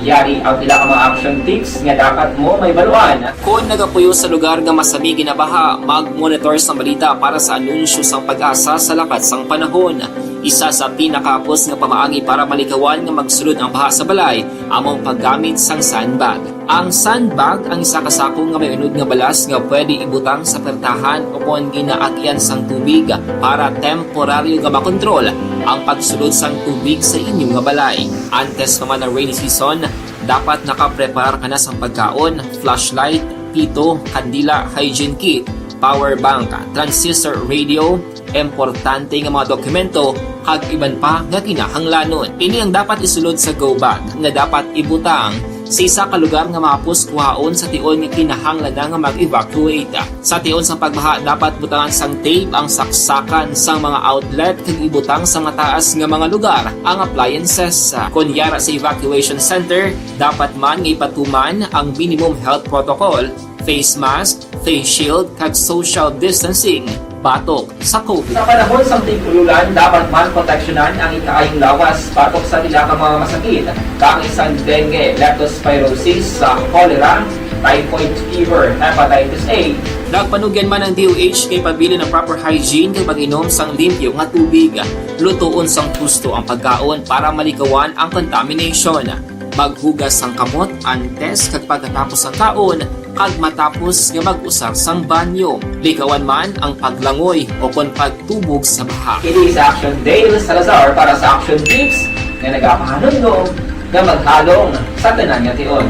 Yari ang pila ka mga action tips nga dapat mo may baluan. Kung nagapuyo sa lugar nga masabi ginabaha, mag-monitor sa balita para sa anunsyo sang pag-asa sa lakas sang panahon. Isa sa pinakapos nga pamaagi para malikawan nga magsulod ang baha sa balay among paggamit sang sandbag. Ang sandbag ang isa ka sako nga may unod nga balas nga pwede ibutang sa pertahan upon ginaagyan sang tubig para temporaryo nga makontrol ang pagsulod sang tubig sa inyong nga balay. Antes naman ng rainy season, dapat nakapreparar ka na sang pagkaon, flashlight, pito, kandila, hygiene kit, power bank, transistor radio, importante nga mga dokumento kag iban pa nga kinahanglanon. Ini ang dapat isulod sa go bag nga dapat ibutang sa isa ka lugar nga mapus kuhaon sa tion nga kinahanglan nga mag-evacuate. Sa tion sa pagbaha dapat butangan sang tape ang saksakan sang mga outlet kag ibutang sa mataas nga mga lugar ang appliances. Kunyara sa evacuation center, dapat man nga ipatuman ang minimum health protocol, face mask, face shield kag social distancing batok sa COVID. Sa panahon sa tigululan, dapat man proteksyonan ang ikaayong lawas batok sa tila ka mga masakit, kang isang dengue, leptospirosis, cholera, typhoid fever, hepatitis A. Nagpanugyan man ang DOH kay pabili ng proper hygiene kay pag-inom sang limpyo nga tubig. Lutuon sang gusto ang pagkaon para malikawan ang contamination. Maghugas sang kamot antes kag pagkatapos ang kaon kag matapos nga mag-usar sang banyo. Likawan man ang paglangoy o kon pagtubog sa baha. It is Action Dale Salazar para sa Action Tips nga nagapahanundong nga maghalong sa tanan nga tion.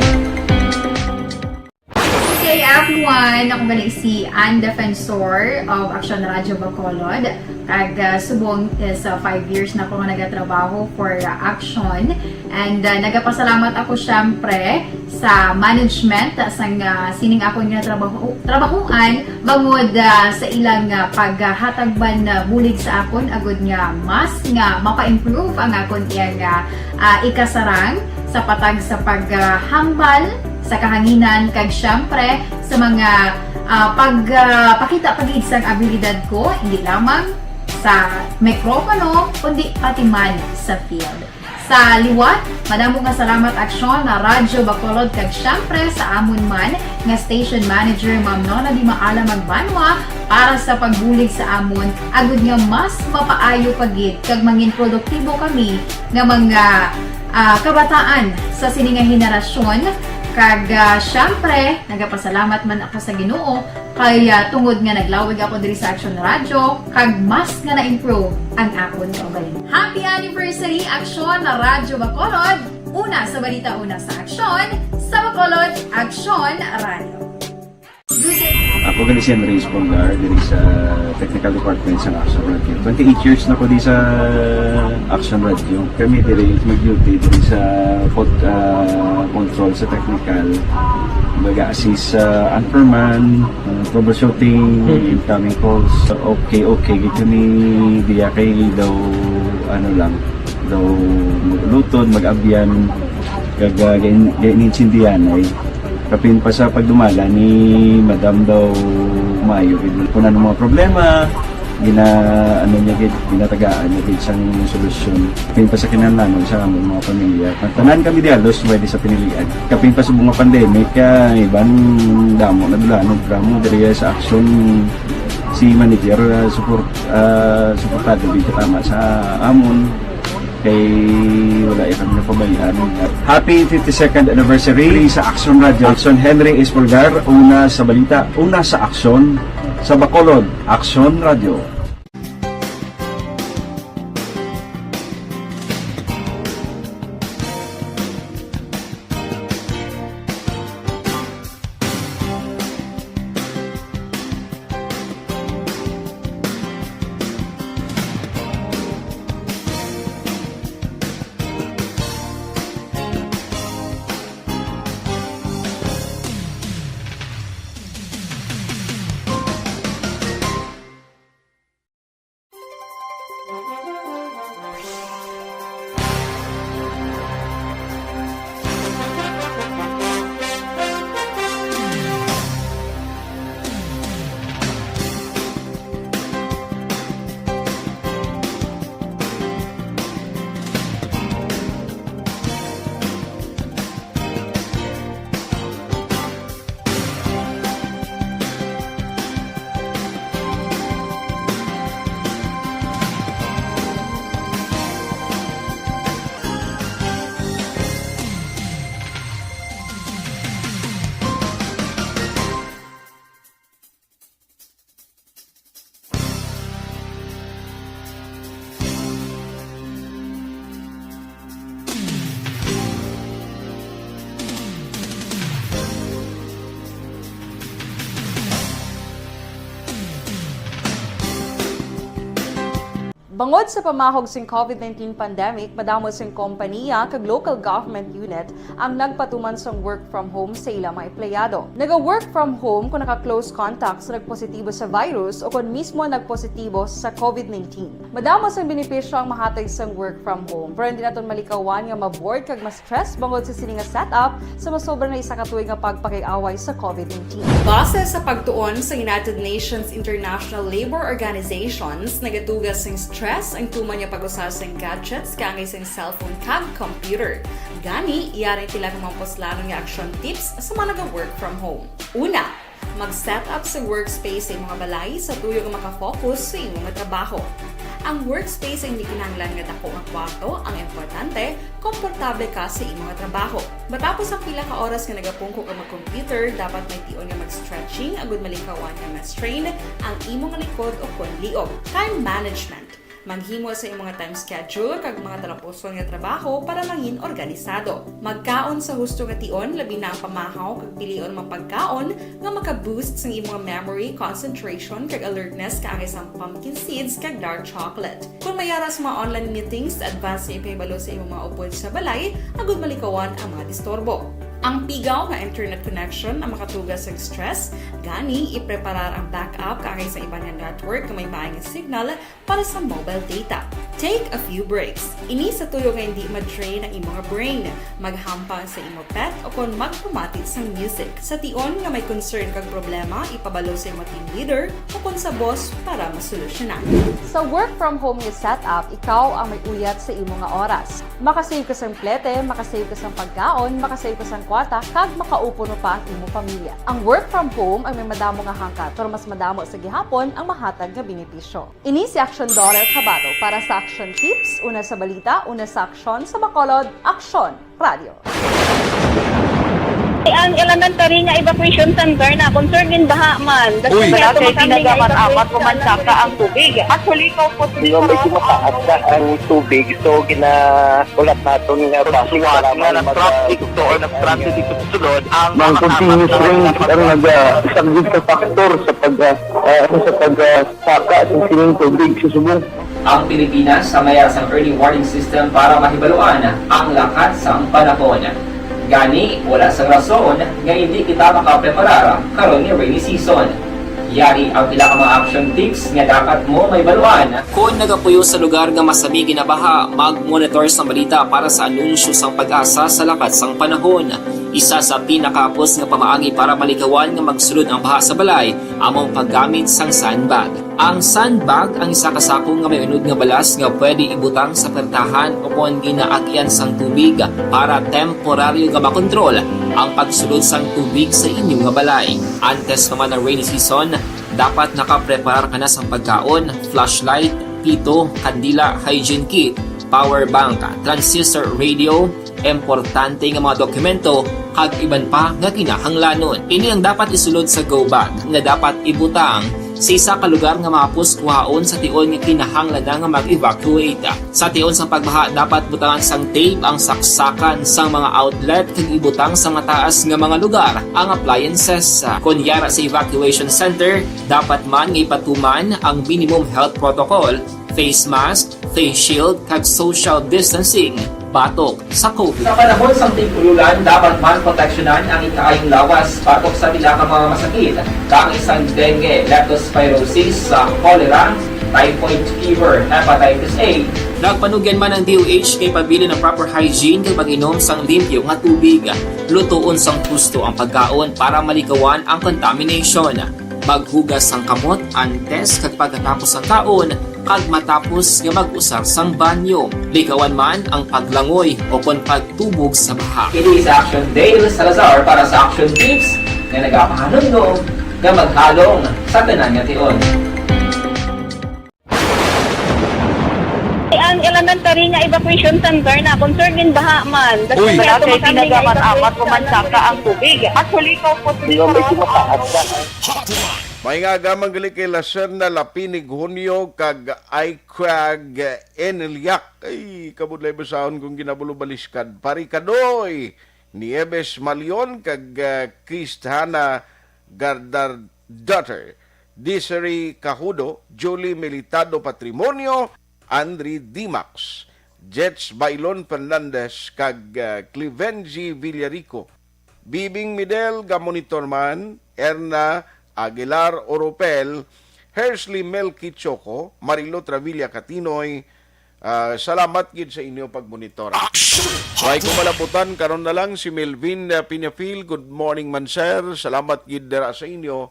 Hey everyone! Ako gali si Ann Defensor of Action Radio Bacolod. Kag subong is 5 years na ako nga nagatrabaho for Action. And nagapasalamat ako syempre sa management sang sining ako nga trabahuan bangod sa ilang paghatagban bulig sa akon agud nga mas nga mapa-improve ang akon iyang ikasarang sa patag sa paghambal sa kahanginan kag syempre sa mga pakita pagid sang abilidad ko hindi lamang sa mikropono kundi pati man sa field. Sa liwat, madamo nga salamat Aksyon na Radyo Bacolod kag syempre sa amon man nga station manager Ma'am Nona Di Maala Magbanwa para sa pagbulig sa amon agud nga mas mapaayo pagid kag mangin produktibo kami nga mga kabataan sa sining nga henerasyon. Kag syempre, nagapasalamat man ako sa Ginoo kay tungod nga naglawig ako diri sa Action Radio kag mas nga na-improve ang akon kaugalingon. Happy anniversary Action na Radyo Bacolod! Una sa balita, una sa Action, sa Bacolod, Action Radio. Ako gali si Andres Polgar diri sa Technical Department sa Action Radio. 28 years na ko di sa Action Radio. Kami diri mag-duty diri sa control sa technical. Mag-assist sa anchorman, troubleshooting, incoming calls. Okay. Gito ni diya kay daw daw lutod, mag-abyan, ganinsindihan ay kapin pa sa pagdumala ni Madam daw Mayo. Kung ano mga problema, ginatagaan niya gid sang solusyon. Kapin pa sa kinahanglan sa among mga pamilya. Tanan kami dialos pwede sa pinilian. Kapin pa sa mga pandemic, iban damo na dulanog dramo diri sa Action si manager suportado gid tama sa amon kay wala kami napabayaan. Happy 52nd anniversary sa Action Radio. Action Henry Espolgar, una sa balita, una sa Action sa Bacolod, Action Radio. Bangod sa pamahog sing COVID-19 pandemic, madamo sing kompanya kag local government unit ang nagpatuman sang work from home sa ilang mga empleyado. Naga-work from home kung naka-close contacts na nagpositibo sa virus o kung mismo nagpositibo sa COVID-19. Madamo sang benepisyo ang mahatag sang work from home, pero hindi naton malikawan nga ma-bored kag ma-stress bangod sa sini nga setup sa masobra na isa ka tuig nga pagpakiaway sa COVID-19. Base sa pagtuon sa United Nations International Labour Organizations, nagatugas sing stress ang tuman niya pag-usar sa gadgets kangay sa cellphone kag computer. Gani, iyaray tila kumampos nga action tips sa mga nag-work from home. Una, mag-set up sa workspace sa mga balay sa tuyo nga makafocus sa imong trabaho. Ang workspace ay hindi kinahanglan nga dako nga kwarto, ang importante, komportable ka sa imong trabaho. Matapos ang pila ka oras nga nagapungko ka mag-computer, dapat may tion nga mag-stretching agud malikawan nga ma-strain ang imong likod o konliog. Time management. Manghimo sa imong time schedule kag mga talapuson nga trabaho para mangin organisado. Magkaon sa husto nga tion labi na ang pamahaw kag pilion mapagkaon nga maka-boost sa imong memory, concentration kag alertness kaangay sa pumpkin seeds kag dark chocolate. Kung mayaras mga online meetings, advance sa ipahibalo sa imong mga upod sa balay, agud malikawan ang mga disturbo. Ang pigaw nga internet connection ang makatugas sa stress, gani ipreparar ang backup kaangay sa iba nga network nga may maayong signal para sa mobile data. Take a few breaks. Ini sa tuyo nga hindi ma-drain ang imong brain, maghampang sa imong pet o kung magpumatit sa music. Sa tion nga may concern kag problema, ipabalo sa imong team leader o kung sa boss para masolusyonan. Sa work from home nga setup, ikaw ang may uyat sa imong nga oras. Makasave ka sa plete, makasave ka sa pagkaon, makasave ka sa kwata, kag makaupo no pa ang imong pamilya. Ang work from home ay may madamo nga hangkat, pero mas madamo sa gihapon ang mahatag nga benepisyo. Ini si Action Daughter Cabato para sa Action Tips, una sa balita, una sa aksyon sa Bacolod, Aksyon Radio. Ang elementary nga evacuation center na concern din baha man. Uy! Kaya pinagamat-amat kumansaka ang tubig. Actually, ikaw po Yung medyo mataas na ang tubig, so ginaulat natin nga Pasiwat nga nag-traffic to or nag-traffic dito sa sulod ang Mang continuous range ang nag-isang sa factor sa pagsaka at sining tubig sa subong. Ang Pilipinas sa mayas ang early warning system para mahibaluan ang lakas ng panahon. Gani, wala sang rason nga hindi kita makapreparar karon ni rainy season. Yari ang pila ka mga action tips nga dapat mo may baluan. Kung nagapuyo sa lugar nga masabi ginabaha, mag-monitor sa balita para sa anunsyo sang pag-asa sa lakas sang panahon. Isa sa pinakapos nga pamaagi para malikawan nga magsulod ang baha sa balay, among paggamit sang sandbag. Ang sandbag ang isa kasakong nga may unod nga balas nga pwede ibutang sa pertahan o kung ginaagyan sang tubig para temporaryo nga makontrol ang pagsulod sang tubig sa inyong nga balay. Antes naman ng rainy season, dapat nakapreparar ka na sang pagkaon, flashlight, pito, kandila, hygiene kit, power bank, transistor radio, importante nga mga dokumento kag iban pa nga kinahanglanon. Ini ang dapat isulod sa go bag nga dapat ibutang sa isa ka lugar nga mapuskuhaon sa tion nga kinahanglan nga mag-evacuate. Sa tion sa pagbaha dapat butangan sang tape ang saksakan sang mga outlet kag ibutang sa mataas nga mga lugar ang appliances. Kunyara sa evacuation center, dapat man nga ipatuman ang minimum health protocol, face mask, face shield kag social distancing batok sa COVID. Sa panahon sa tigululan, dapat man proteksyonan ang ikaayong lawas batok sa pila ka mga masakit, kang isang dengue, leptospirosis, cholera, typhoid fever, hepatitis A. Nagpanugyan man ang DOH kay pabili ng proper hygiene kay pag-inom sang limpyo nga tubig. Lutuon sang gusto ang pagkaon para malikawan ang contamination. Maghugas sang kamot antes kag pagkatapos ang kaon kag matapos nga mag-usar sang banyo. Likawan man ang paglangoy o kon pagtubog sa baha. It is Action Dale Salazar para sa Action Tips nga nagapahanong nga maghalong sa tanan nga tion. ang elementary nga evacuation center na concern din baha man. Uy! Kaya pinagamat-amat kumansaka ang tubig. Actually, ikaw po Yung medyo mataas na May nga gamang gali kay Lacerna Lapinig Hunyo kag Aikwag Eneliak. Ay, kabudlay basahon kung ginabulubaliskad. Pari kadoy! Nieves Malion kag Kristana Gardar Daughter. Desiree Cahudo, Julie Militado Patrimonio, Andri Dimax, Jets Bailon Fernandez, kag Clivenji Villarico, Bibing Midel Gamonitorman, Erna Aguilar Oropel, Hersley Melky Choco, Marilo Travilla Catinoy. Salamat gid sa inyo pagmonitor. May kumalaputan karon na lang si Melvin Pinafil. Good morning man sir. Salamat gid dira sa inyo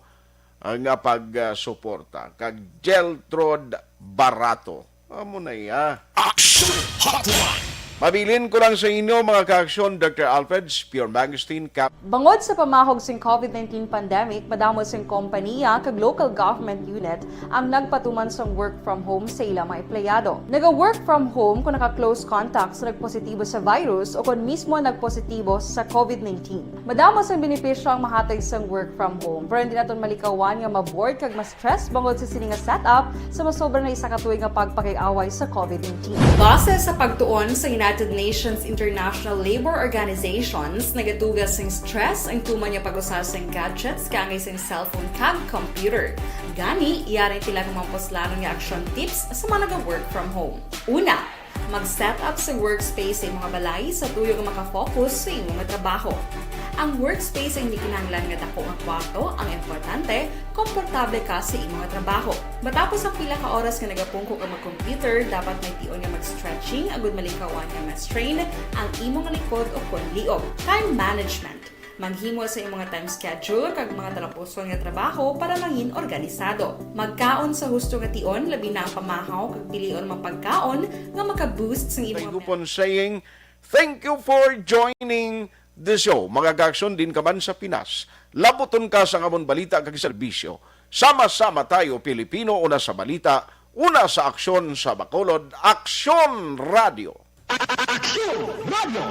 nga pag-suporta. Kag Geltrod Barato. Amo na iya. Action Hotline. Mabilin ko lang sa inyo mga ka-aksyon, Dr. Alfred Pure Magazine Cap. Bangod sa pamahog sing COVID-19 pandemic, madamo sing kompanya kag local government unit ang nagpatuman sang work from home sa ilang mga empleyado. Naga-work from home kung naka-close contacts na nagpositibo sa virus o kung mismo nagpositibo sa COVID-19. Madamo sang benepisyo ang mahatag sang work from home, pero hindi naton malikawan nga ma-bored kag ma-stress bangod sa sini nga setup sa masobra na isa ka tuig nga pagpakiaway sa COVID-19. Base sa pagtuon sa United Nations International Labor Organizations, nagatugas ng stress ang tuman niya pag-usas ng gadgets kangay sa cellphone kag computer. Gani, iyarin tila ng mga poslano ng action tips sa mga nag-work from home. Una, mag-set up sa workspace sa mga balay sa tuyo nga makafocus sa imong trabaho. Ang workspace ay hindi kinahanglan nga dako nga kwarto, ang importante, komportable ka sa imong trabaho. Matapos ang pila ka oras nga nagapungko ka mag-computer, dapat may tion nga mag-stretching agud malikawan nga ma-strain ang imong likod o konliog. Time management. Maghimo sa imong time schedule kag mga talapuson nga trabaho para mangin organisado. Magkaon sa husto nga tion, labi na ang pamahaw kag pilion mang pagkaon nga maka-boost sa imong Upon saying, thank you for joining the show. Mga ka-aksyon din ka man sa Pinas. Labuton ka sa ngamon balita kag serbisyo. Sama-sama tayo Pilipino, una sa balita, una sa aksyon sa Bacolod, Aksyon Radio. Action Radio.